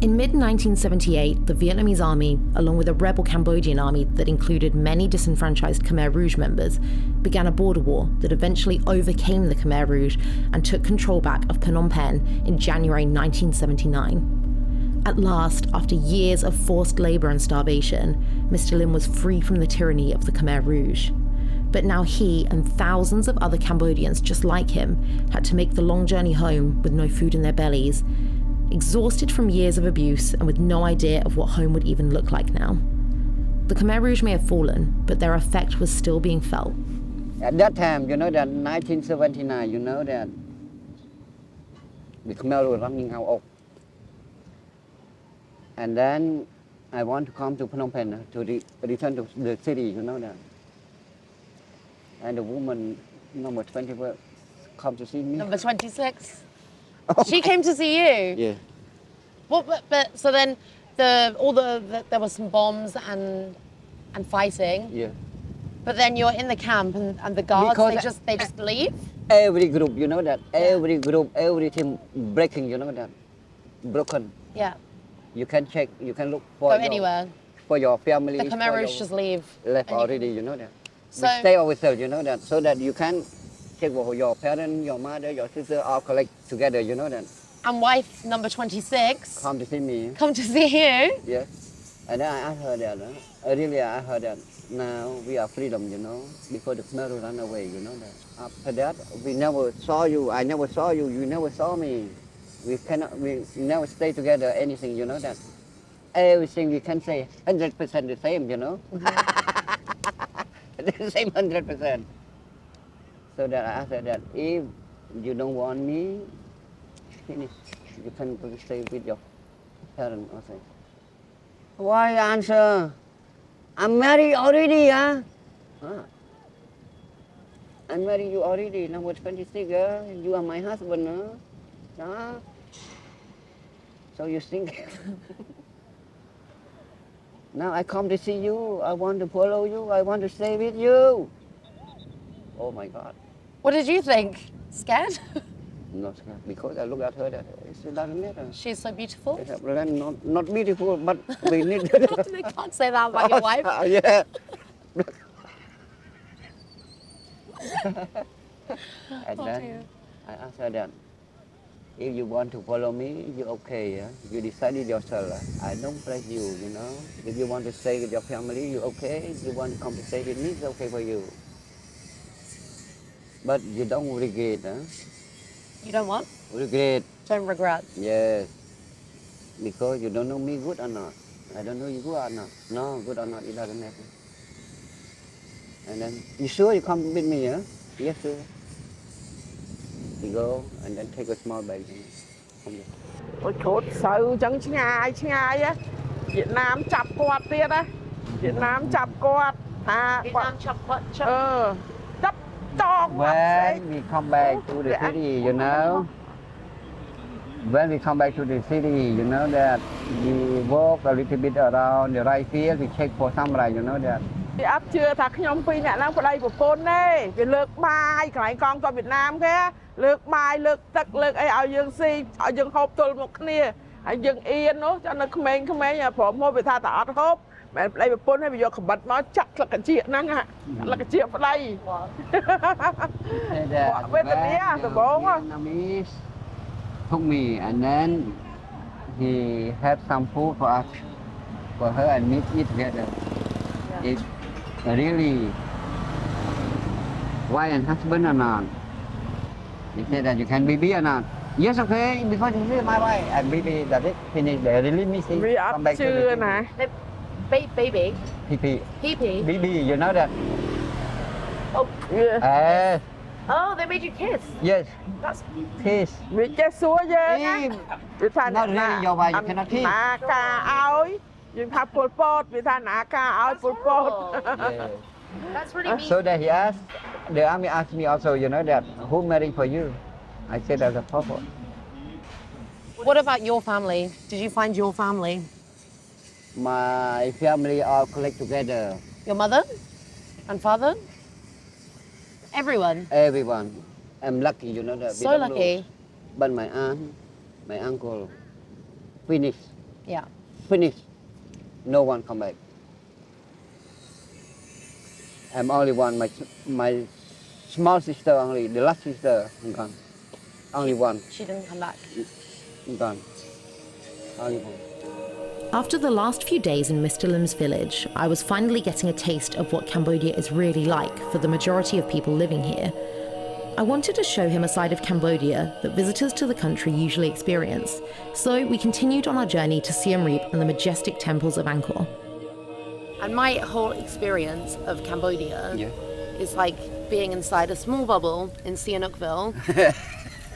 In mid-1978, the Vietnamese army, along with a rebel Cambodian army that included many disenfranchised Khmer Rouge members, began a border war that eventually overcame the Khmer Rouge and took control back of Phnom Penh in January 1979. At last, after years of forced labour and starvation, Mr. Lim was free from the tyranny of the Khmer Rouge. But now he and thousands of other Cambodians just like him had to make the long journey home with no food in their bellies, exhausted from years of abuse and with no idea of what home would even look like now. The Khmer Rouge may have fallen, but their effect was still being felt. At that time, you know that 1979, you know that the Khmer were running out of. And then I want to come to Phnom Penh to return to the city, you know that. And the woman, number 20, come to see me. Number 26. She came to see you? Yeah. But so then there were some bombs and fighting. Yeah. But then you're in the camp and the guards, they just leave? Every group, you know that. Every group, every team breaking, you know that. Broken. Yeah. You can check, you can look Go anywhere. For for your family. The it's for Khmer your- just leave. left and you- already, you know that. So- We stay ourselves, you know that, so that you can take your parents, your mother, your sister, all collect together, you know that. And wife number 26 Come to see me. come to see you. Yes. And then I asked her that, really I heard that now we are freedom, you know, because the Khmer run away, you know that. After that, we never saw you, I never saw you, you never saw me. We never stay together, anything, you know that. Everything we can say 100% the same, you know. The same 100%. So that I asked her that if you don't want me, finish. You can go stay with your parents or something. Why answer? I'm married already, huh? I'm married you already, number 26, you are my husband, huh? So you think, now I come to see you, I want to follow you, I want to stay with you. Oh my God. What did you think? Scared? Not scared, because I look at her, that it doesn't matter. She's so beautiful. Not beautiful, but we need. They can't say that about your wife. Yeah. And Oh, then dear. I asked her that if you want to follow me, you okay, yeah? You decided yourself. I don't press you, you know. If you want to stay with your family, you okay. If you want to come to stay with me, it's okay for you. But you don't regret, huh? You don't want? Regret. Don't regret. Yes. Because you don't know me good or not. I don't know you good or not. No, good or not, it doesn't matter. And then, you sure you come with me, huh? Yes, sir. You go and then take a small bag. Không được. អូយគ្រូសូវចឹងឆ្ងាយឆ្ងាយហ៎វៀតណាមចាប់គាត់ទៀតណាវៀតណាមចាប់គាត់ថាគាត់ chop what? ចាប់តង When we come back to the city, you know, when we come back to the city, you know that we walk a little bit around the right field, we check for samurai, you know that. វាអត់ជឿថាខ្ញុំពីរអ្នកហ្នឹងប្តីប្រពន្ធទេវាលើកបាយកន្លែងកងទ័ពវៀតណាមគេលើកបាយលើកទឹកលើកអីឲ្យយើងស៊ីឲ្យយើងហូបទល់មុខគ្នាហើយយើងអៀននោះចាំនៅក្មេងៗព្រមហូបវាថាតែអត់ហូបមិនប្តីប្រពន្ធឲ្យវាយកក្បិតមកចាក់ស្លឹកកញ្ចៀកហ្នឹងស្លឹកកញ្ចៀកប្តី When Vietnamese took me and then he had some food for us, for her and me to eat together. It's really wife and husband or not. He said that you can be or not. Yes, okay, because this is my wife. And baby, that it finish. They really miss it. វាអត់ Come back ជឿ to the ណា Baby. PP. PP. BB, you know that? Oh. Oh, they made you kiss. Yes. That's Kiss. វាចេះសួរយើងណា If វាថា not really your wife, you cannot kiss. ណាការឲ្យយើងថាពលពតវាថាណាការឲ្យពលពត Yes. that's really mean. So that he asked, the army asked me also, you know that, who married for you? I said as a purpose. What about your family? Did you find your family? My family all collect together. Your mother and father? Everyone. Everyone. I'm lucky, you know that. we So don't lucky. lose. But my aunt, my uncle, finished. Yeah. Finished. No one come back. I'm only one. My small sister only. The last sister gone. Only one She didn't come back. gone. Only one. After the last few days in Mr. Lim's village, I was finally getting a taste of what Cambodia is really like for the majority of people living here. I wanted to show him a side of Cambodia that visitors to the country usually experience, so we continued on our journey to Siem Reap and the majestic temples of Angkor. And my whole experience of Cambodia is like being inside a small bubble in Sihanoukville.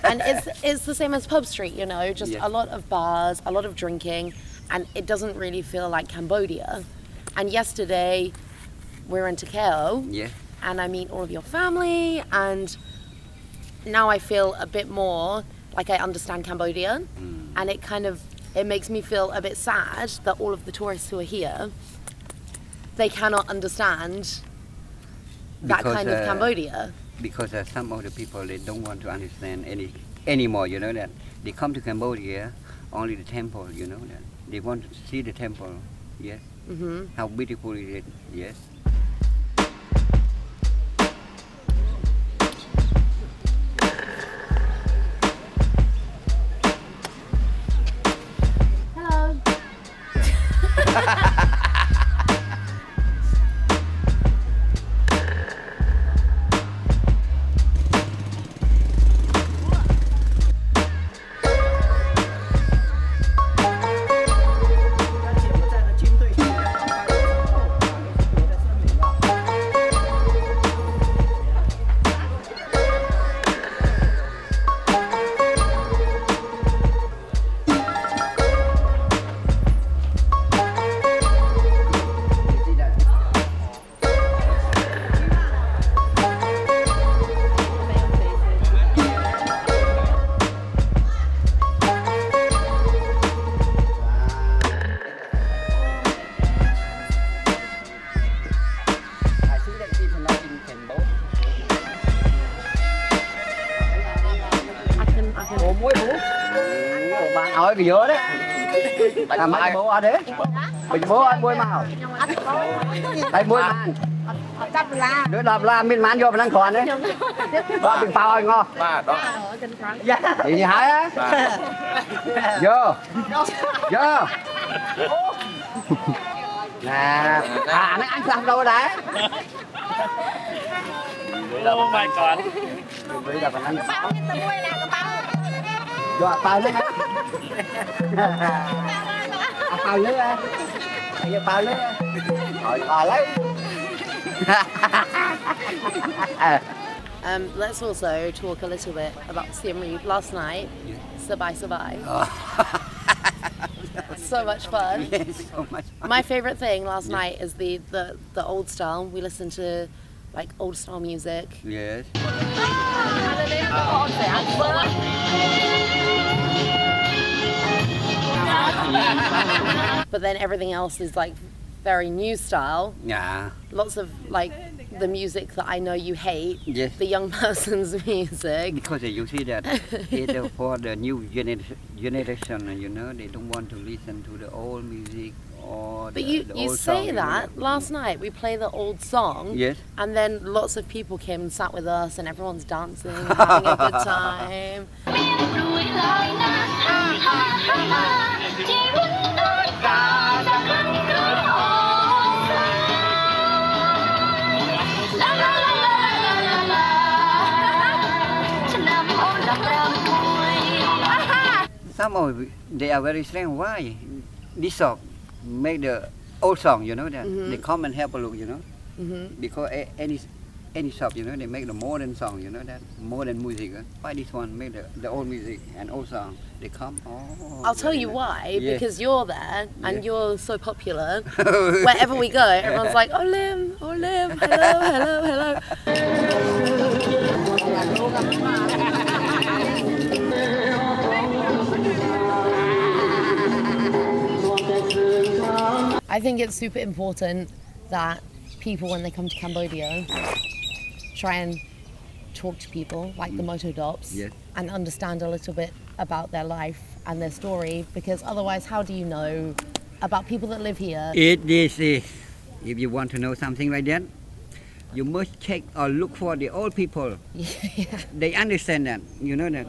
And it's the same as Pub Street, you know, just a lot of bars, a lot of drinking, and it doesn't really feel like Cambodia. And yesterday we were in Takeo, and I meet all of your family, and now I feel a bit more like I understand Cambodia, and it makes me feel a bit sad that all of the tourists who are here, they cannot understand that kind of Cambodia. Because some of the people, they don't want to understand anymore, you know that. They come to Cambodia, only the temple, you know that. They want to see the temple, yes. How beautiful is it? Yes. Hello. Ủa muối bố. Bạn hỏi cái dứa đấy. Bạn mai bố ăn đấy. Mình bố ăn muối màu. Đây muối man. Đứa đập la miên man vô mình ăn còn đấy. Đó bình phao ngon. Gì hả á? Vô. Vô. Nè, nó ăn xong đâu đấy. Oh my god. Bây giờ mình ăn. Rồi, bao nữa. Bao nữa. Bây giờ bao nữa. Rồi, lấy. Let's also talk a little bit about Siem Reap last night. Sabai. So much fun. Yes, so much fun. My favorite thing last night is the old style. We listened to like old style music. Yes. But then everything else is like very new style. Yeah. Lots of like the music that I know you hate. Yes. The young person's music. Because you see that it's for the new generation, you know, they don't want to listen to the old music or But the you old say song, that you know. last night we play the old song. Yes. And then lots of people came and sat with us and everyone's dancing and having a good time. Some of they are very strange. Why? This song make the old song, you know that. They come and help a look, you know. Because any shop, you know, they make the modern song, you know that. Modern music. Why this one make the old music and old song? They come. Oh. I'll tell very you nice. why, Yes. because you're there and Yes. you're so popular. Wherever we go, everyone's like, Olim, hello. I think it's super important that people, when they come to Cambodia, try and talk to people like the moto dops Yes. and understand a little bit about their life and their story, because otherwise how do you know about people that live here? This is, if you want to know something like that, you must check or look for the old people. Yeah. They understand that, you know that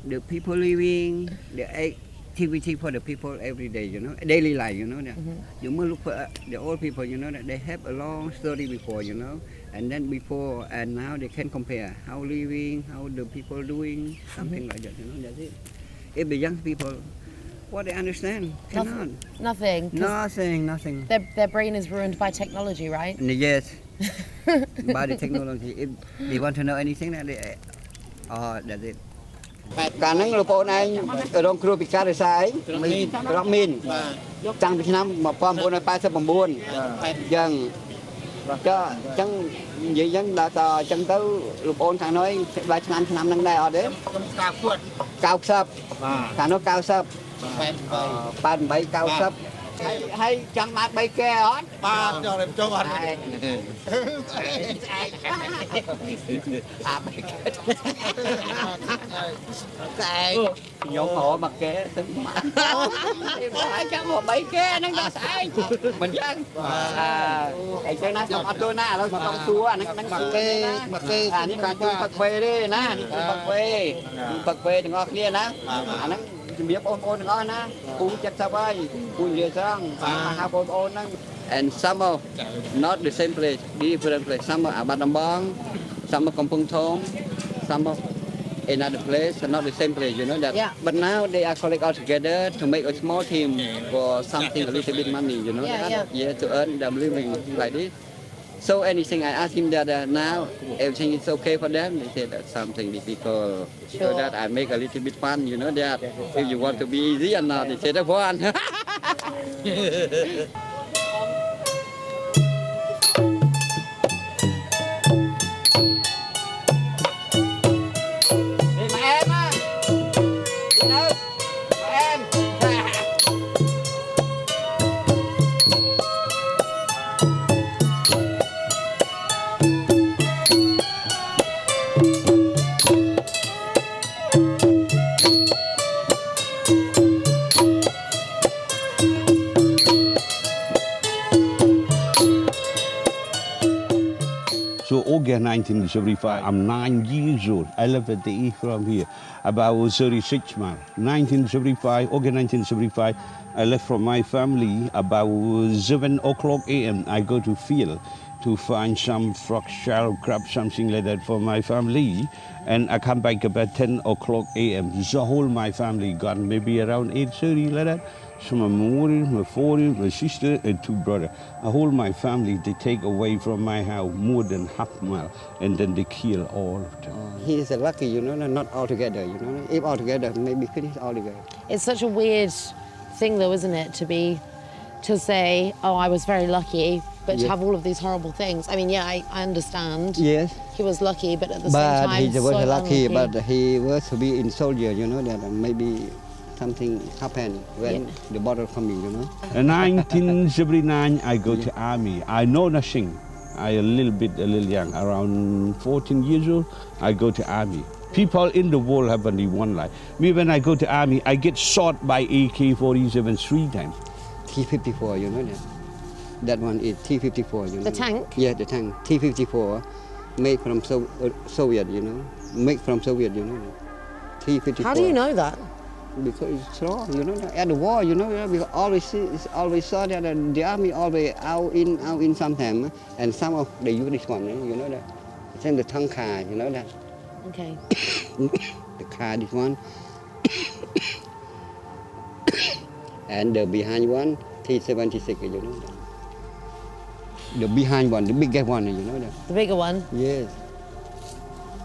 the people living, the activity for the people every day, you know, daily life, you know that. You must look for the old people, you know that they have a long story before, you know, and then before and now they can compare how living, how the people doing, something like that, you know, that's it. If the young people, what they understand, cannot. Nothing. 'Cause Nothing. Their brain is ruined by technology, right? Yes. By the technology, if they want to know anything, that they, that's it. កាលហ្នឹងលោកប្អូនឯងរងគ្រោះពិការដោយសារអីរកមីនតាំងពីឆ្នាំ1989យ៉ាងចុះអញ្ចឹងនិយាយអញ្ចឹងដល់តអញ្ចឹងទៅលោកប្អូនខាងនោះដល់ឆ្នាំហ្នឹងដែរអត់ទេ90 90ខាងនោះ90 88 90 hay chẳng mà bay kia hết. Ba cho em cho anh. À bay kia. Cái giống họ mặc kế tính mà. Phải chẳng họ bay kia nó đã sai. Mình chẳng. Cái chơi nó trong tôi na thôi mà không xua nó mặc kê. À những bạc về đi na, bạc về đừng ngọt kia na. Nó biết ôn ngọt na. Cũng chắc sao vậy. Cũng nhiều sang. Hai ôn na. And some are not the same place, different place. Some are Badambang, some are Kampung Thom, some are another place, not the same place, you know that. Yeah. But now they are collect all together to make a small team for something a little bit money, you know that. Yeah, to earn them living like this. So anything I ask him that now everything is okay for them. They say that's something difficult. So that I make a little bit fun, you know that. If you want to be easy or not, they say that's fun. So August 1975, I'm 9 years old. I left at the east from here, about 36 miles. 1975, August 1975, I left from my family about 7 o'clock a.m. I go to field to find some frog, shell, crab, something like that for my family. And I come back about 10 o'clock a.m. The whole my family gone, maybe around 8:30 like that. So my mother, my father, my sister, and 2 brothers. A whole my family, they take away from my house more than half mile, and then they kill all of them. He is lucky, you know, not all together, you know. If all together, maybe finish all together. It's such a weird thing though, isn't it, to say, oh, I was very lucky, but to have all of these horrible things. I mean, yeah, I understand. Yes. He was lucky, but at the same time, He was so lucky, unlucky. but he was to be in soldier, you know, that maybe something happened when the border coming, you know. In 1979, I go to army. I know nothing. I a little young, around 14 years old, I go to army. People in the world have only one life. Me, when I go to army, I get shot by AK-47 3 times. T-54, you know that. That one is T-54, you know. The tank? Yeah, the tank. T-54, made from Soviet, you know. Made from Soviet, you know. T-54. How do you know that? Because it's strong, you know. At the war, you know, because always saw that the army always out in sometime, and some of they use this one, you know that. Same the tank car, you know that. Okay. The car, this one. And the behind one, T-76, you know that. The behind one, the biggest one, you know that. The bigger one? Yes.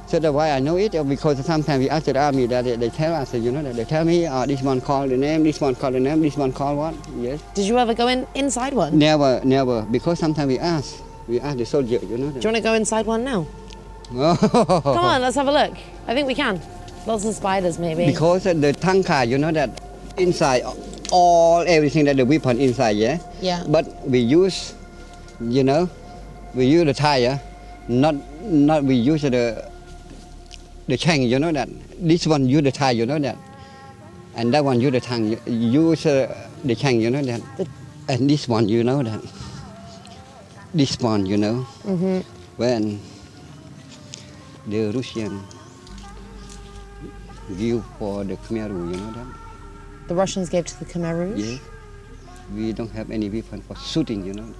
So that's why I know it, because sometimes we ask the army that they tell us, you know, that they tell me, this one call the name, this one call the name, this one call what, yes. Did you ever go inside one? Never, because sometimes we ask the soldier, you know. Do you want to go inside one now? Come on, let's have a look. I think we can. Lots of spiders, maybe. Because the tank car, you know, that inside, everything that the weapon inside, yeah? Yeah. But we use, you know, we use the tire, not we use the tank, you know that. This one use the tire, you know that. And that one use the tank, use the tank, you know that. And this one, you know that. This one, you know. Mm-hmm. When the Russian give for the Khmer Rouge, you know that. The Russians gave to the Khmer Rouge? Yes. We don't have any weapon for shooting, you know.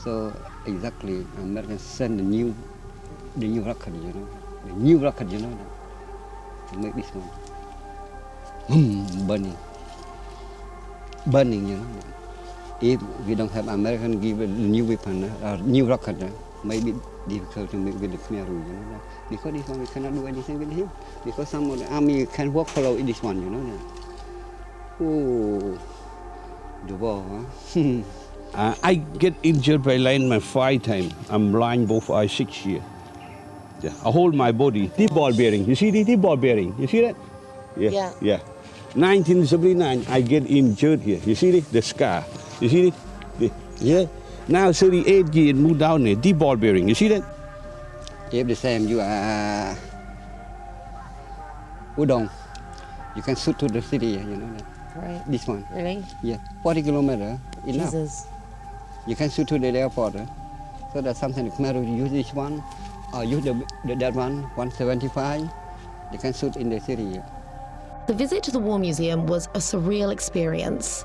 So exactly, Americans send the new rocket, you know. The new rocket, you know, to make this one. Burning, you know. If we don't have American give a new weapon, new rocket, maybe difficult to make with the Khmer Rouge, you know. Because this one we cannot do anything with him. Because some of the army can work follow this one, you know. Oh, the war, huh? I get injured by lineman 5 times. I'm blind both eyes 6 years. Yeah. I hold my body. This ball bearing. You see this ball bearing? You see that? Yeah. 1979, I get injured here. You see this? The scar. You see this? Yeah. Now 38 years moved down there, deep ball bearing. You see that? If the same, you are udon. You can shoot to the city, you know that. Right. This one. Really? Yeah, 40 kilometers, enough. Jesus. You can shoot to the airport. So that's something Khmer use this one, or use that one, 175. You can shoot in the city. The visit to the War Museum was a surreal experience.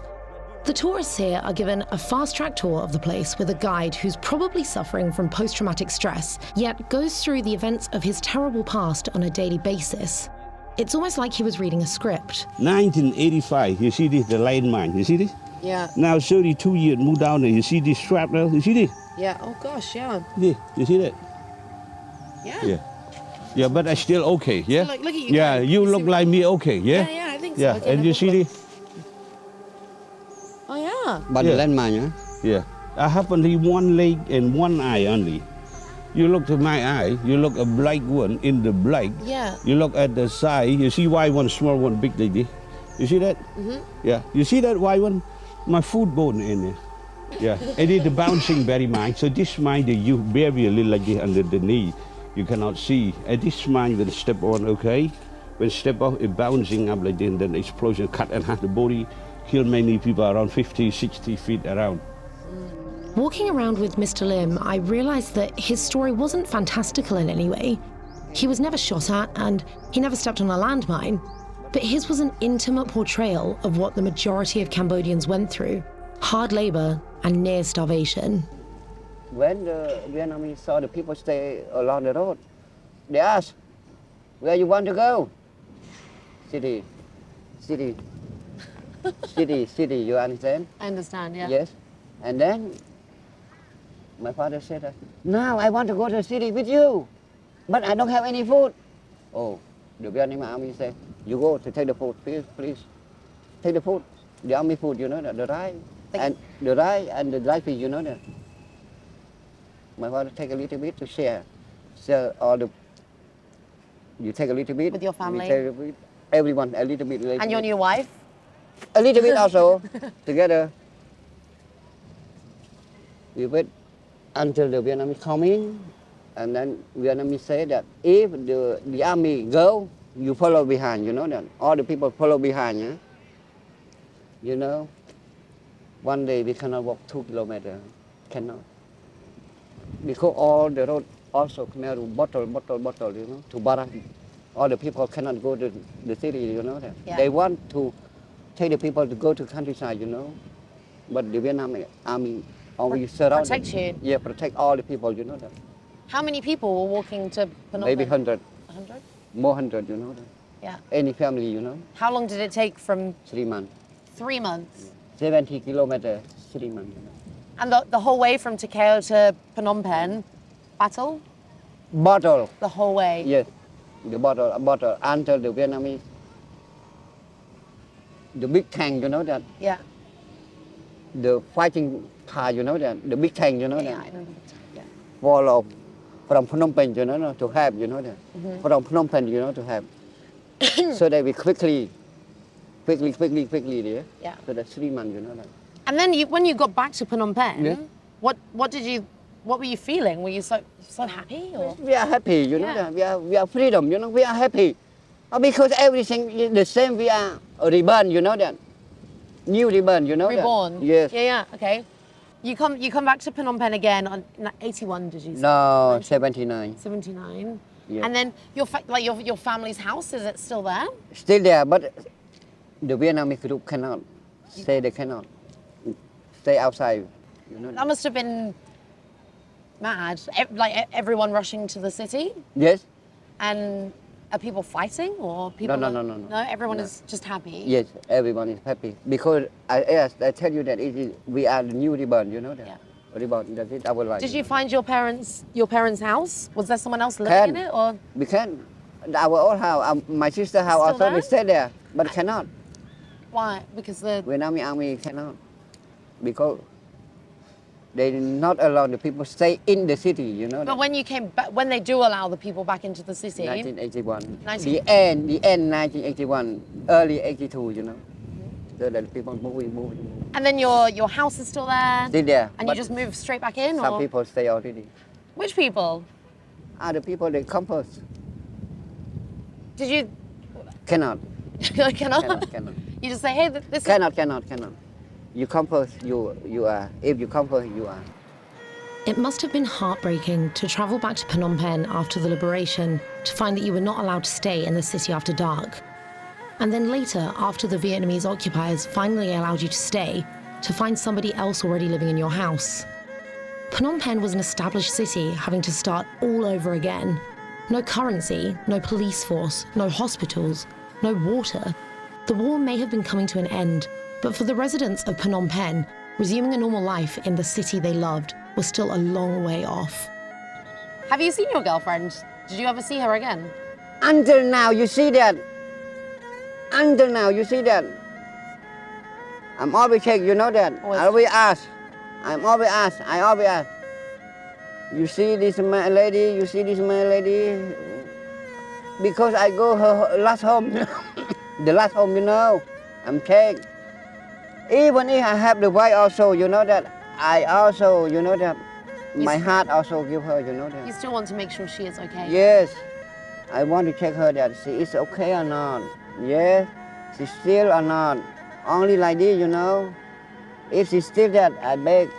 The tourists here are given a fast-track tour of the place with a guide who's probably suffering from post-traumatic stress, yet goes through the events of his terrible past on a daily basis. It's almost like he was reading a script. 1985, you see this, the landmine, you see this? Yeah. Now 32 years moved down there, you see this shrapnel, you see this? Yeah. Oh gosh, yeah. Yeah, you see that? Yeah. Yeah. Yeah, but I'm still okay, yeah? Look at you. Yeah, you look like me okay, yeah? Yeah, I think so. Yeah, Okay, and no you see problem. this? Oh yeah. But Yeah. the landmine, huh? Yeah. I have only one leg and one eye only. You look to my eye, you look a black one in the black. Yeah. You look at the side, you see white one, small one, big like this. You see that? Mm-hmm. Yeah. You see that white one? My foot bone in there. Yeah. It is the bouncing very mine. So this mine, you bury a little like this under the knee. You cannot see. And this mine will step on, okay? When step off, it bouncing up like this, and then explosion cut and half the body, kill many people around 50, 60 feet around. Walking around with Mr. Lim, I realised that his story wasn't fantastical in any way. He was never shot at and he never stepped on a landmine. But his was an intimate portrayal of what the majority of Cambodians went through: hard labour and near starvation. When the Vietnamese saw the people stay along the road, they asked, where you want to go? City, city, city, you understand? I understand. Yeah. Yes. And then my father said, now I want to go to the city with you, but I don't have any food. Oh, the Vietnamese army said, you go to take the food, please. Take the food, the army food, you know, the rice, and the rice and the dry fish, you know that. My father take a little bit to share all the, you take a little bit. With your family? We take a bit, everyone, a little bit. And your new wife? A little bit also, together. We wait until the Vietnamese come in, and then Vietnamese say that if the army go, you follow behind, you know that. All the people follow behind, yeah? You know, one day we cannot walk 2 kilometers, cannot. Because all the road also Khmer bottle, you know, to Barak. All the people cannot go to the city, you know that. Yeah. They want to take the people to go to countryside, you know. But the Vietnam army always surround. Protect you? Yeah, protect all the people, you know that. How many people were walking to Phnom Maybe Penh? 100, 100? more 100, you know that. Yeah. Any family, you know, How long did it take from 3 months. 3 months? 70 kilometers, 3 months, you know. And the whole way from Takeo to Phnom Penh, battle? Bottle, The whole way? yes, the bottle until the Vietnamese, the big tank, you know that, Yeah. the fighting car, you know that, the big tank, you know Yeah, that, I remember. Yeah. full of, from Phnom Penh, you know, to have, you know that, from Phnom Penh, you know, to have, so that we quickly there, Yeah. so that's 3 months, you know that. And then when you got back to Phnom Penh, Yeah. what were you feeling? Were you so happy or? We are happy, you know Yeah. that, we are freedom, you know, we are happy, because everything is the same, we are reborn, you know that, new reborn, you know Reborn? that. Yes. Yeah, okay. You come back to Phnom Penh again on 81, did you say? No, 79. 79. Yeah. And then your family's house, is it still there? Still there, but the Vietnamese group cannot stay. They cannot stay outside. You know. That must have been mad. Everyone rushing to the city, Yes. and are people fighting or people? No. No, everyone No. is just happy. Yes, everyone is happy because I tell you that we are the new reborn. You know that. Yeah. Reborn. That is our life. Did you find your parents' house? Was there someone else living in Can. it, or We can. Our old house, my sister house Still also there? they stay there, but cannot. why? Because the Vietnamese army cannot because they not allow the people stay in the city. You know. but that. when you came back, when they do allow the people back into the city, 1981. 19 The end 1981, early 82, you know. So that people moving. And then your house is still there? Still there. And you just move straight back in? Some or? people stay already. Which people? Other people, they compose. Did you... Cannot. Cannot? Cannot. You just say, hey, this Cannot. You compose, you are. If you compose, you are. It must have been heartbreaking to travel back to Phnom Penh after the liberation to find that you were not allowed to stay in the city after dark. And then later, after the Vietnamese occupiers finally allowed you to stay, to find somebody else already living in your house. Phnom Penh was an established city having to start all over again. No currency, no police force, no hospitals, no water. The war may have been coming to an end, but for the residents of Phnom Penh, resuming a normal life in the city they loved was still a long way off. Have you seen your girlfriend? Did you ever see her again? Until now, you see that. Until now, you see that. I'm always check, you know that. I always ask. I always ask. You see this man lady, Because I go her last home, the last home, you know, I'm check. Even if I have the wife also, you know that, I also, you know that, my heart also give her, you know that. You still want to make sure she is okay? Yes, I want to check her that she is okay or not. Yes, she still or not. Only like this, you know. If she's still that, I beg,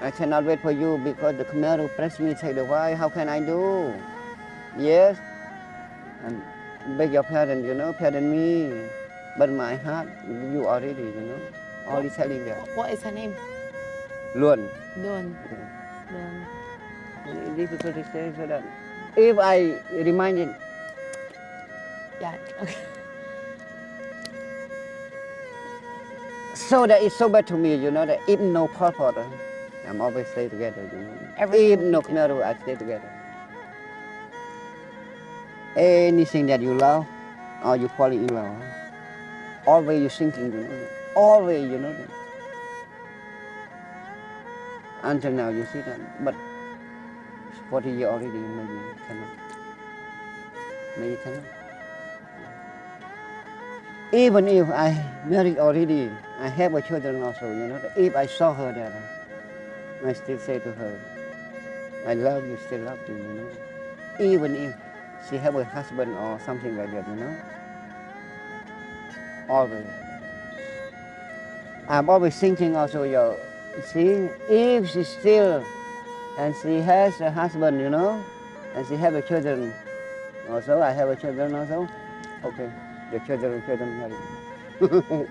I cannot wait for you because the Khmer will press me, take the wife. How can I do? Yes, and beg your parents, you know, pardon me. But my heart, you already, you know, only telling that. What is her name? Luan. Luan. Yeah. It's difficult to say so that. If I remind it. Yeah, okay. So that it's so bad to me, you know, that if no Pol Pot, I'm always stay together, you know. If no Khmer, I stay together. Anything that you love, or you fall in love, always you thinking, you know, always, you know that. Until now, you see that, but 40 years already, maybe cannot. Maybe cannot. Even if I married already, I have a children also, you know. If I saw her there, I still say to her, I love you, still love you, you know. Even if she have a husband or something like that, you know. Always. I'm always thinking also, see, if she still, and she has a husband, you know, and she have a children also, I have a children also, okay. The children married.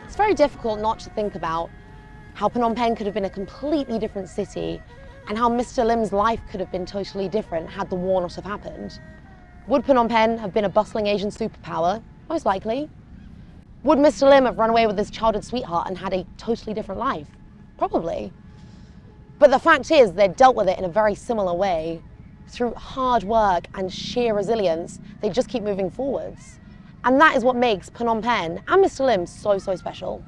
It's very difficult not to think about how Phnom Penh could have been a completely different city and how Mr. Lim's life could have been totally different had the war not have happened. Would Phnom Penh have been a bustling Asian superpower? Most likely. Would Mr. Lim have run away with his childhood sweetheart and had a totally different life? Probably. But the fact is, they dealt with it in a very similar way. Through hard work and sheer resilience, they just keep moving forwards. And that is what makes Phnom Penh and Mr. Lim so, so special.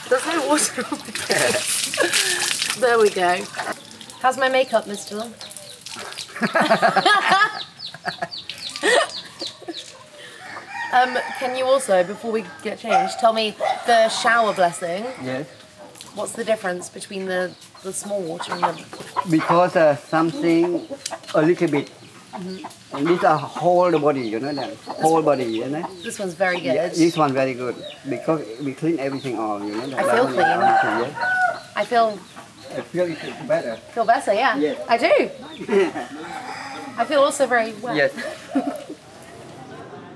There's no water on the case. There we go. How's my makeup, Mr. Lim? Can you also, before we get changed, tell me the shower blessing? Yes. What's the difference between the small water and the... Because something a little bit. And these are whole body, you know that? Whole body, you know? This one's very good. Yeah, this one very good. Because we clean everything all, you know? I feel clean. I feel better. Feel better, yeah. Yes. I do. I feel also very wet. Yes.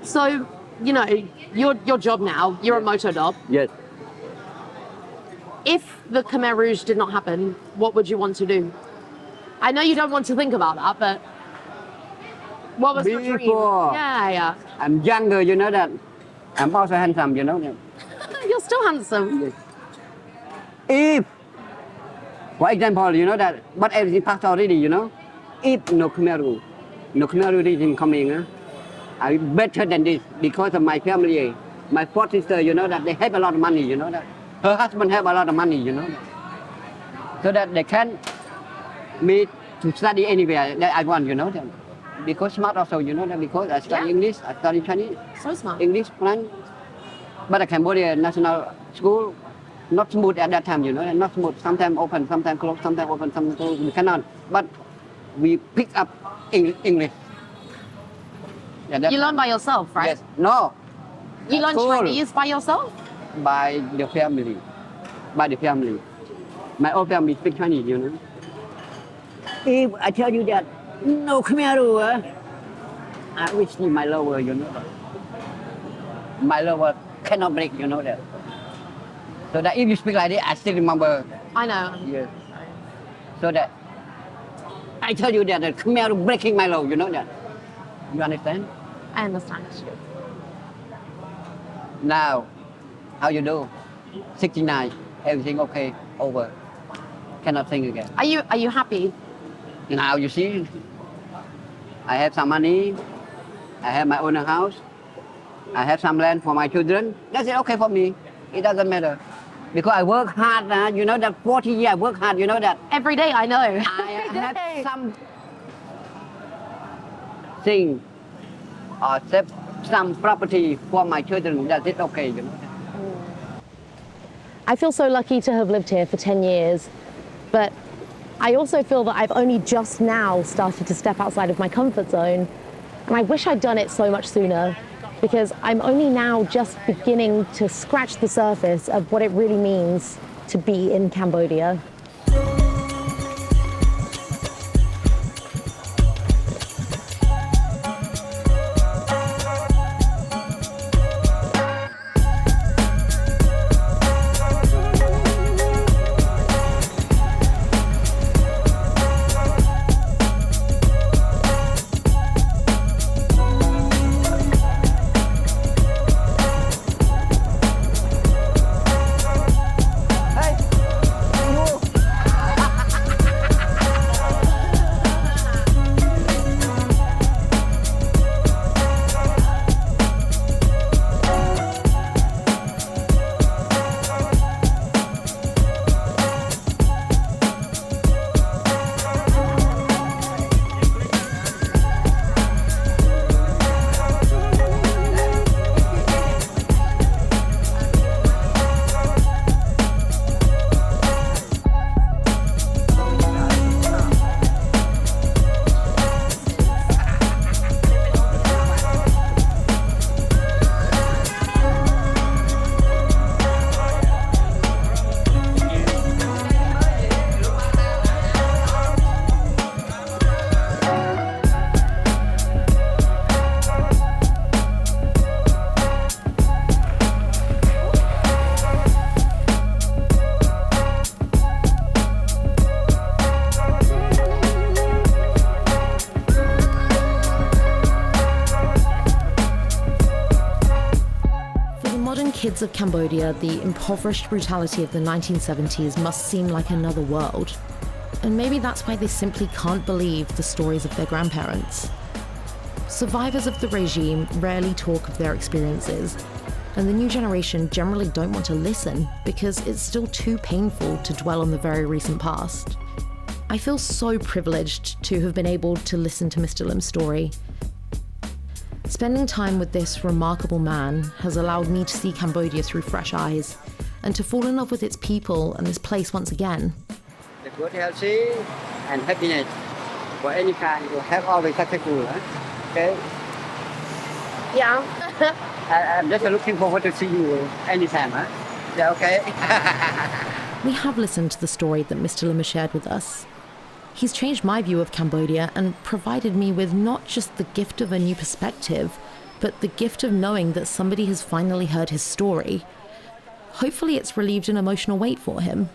So, you know, your job now, you're a moto dog. Yes. If the Khmer Rouge did not happen, what would you want to do? I know you don't want to think about that, but what was your dream? Before. Yeah. I'm younger, you know that. I'm also handsome, you know that. You're still handsome. Yes. If, for example, you know that, but everything passed already, you know. if no Khmer Rouge regime coming, I better than this because of my family. My fourth sister, you know that they have a lot of money, you know that. Her husband have a lot of money, you know that. So that they can me to study anywhere that I want, you know that. Because smart also, you know that, because I study English, I study Chinese. So smart. English, French. But the Cambodia National School, not smooth at that time, you know, not smooth. Sometimes open, sometimes closed, sometimes open, sometimes closed. We cannot. But we pick up English. You learn by yourself, right? Yes. No. You learn School. Chinese by yourself? By the family. By the family. My own family speak Chinese, you know. If I tell you that, no Khmer Rouge, I will see my lower, you know. My lower cannot break, you know that. So that if you speak like this, I still remember. I know. Yes. So that I tell you that the Khmer Rouge breaking my low, you know that. You understand? I understand. Now, how you do? 69, everything okay, over. Cannot sing again. Are you happy? Now you see, I have some money, I have my own house, I have some land for my children. That's it, okay for me. It doesn't matter. Because I work hard, you know that 40 years I work hard, you know that. Every day, I know. I have some thing or some property for my children. That's it, okay, you know. I feel so lucky to have lived here for 10 years, but I also feel that I've only just now started to step outside of my comfort zone, and I wish I'd done it so much sooner, because I'm only now just beginning to scratch the surface of what it really means to be in Cambodia. Kids of Cambodia, the impoverished brutality of the 1970s must seem like another world. And maybe that's why they simply can't believe the stories of their grandparents. Survivors of the regime rarely talk of their experiences, and the new generation generally don't want to listen because it's still too painful to dwell on the very recent past. I feel so privileged to have been able to listen to Mr. Lim's story. Spending time with this remarkable man has allowed me to see Cambodia through fresh eyes and to fall in love with its people and this place once again. The good healthy and happiness for any kind you have always successful, okay? Yeah. I'm just looking forward to see you anytime, huh? Yeah, okay? We have listened to the story that Mr. Lim has shared with us. He's changed my view of Cambodia and provided me with not just the gift of a new perspective, but the gift of knowing that somebody has finally heard his story. Hopefully it's relieved an emotional weight for him.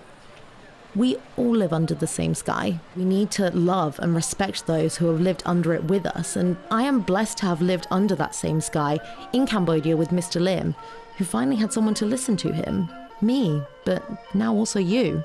We all live under the same sky. We need to love and respect those who have lived under it with us, and I am blessed to have lived under that same sky in Cambodia with Mr. Lim, who finally had someone to listen to him. Me, but now also you.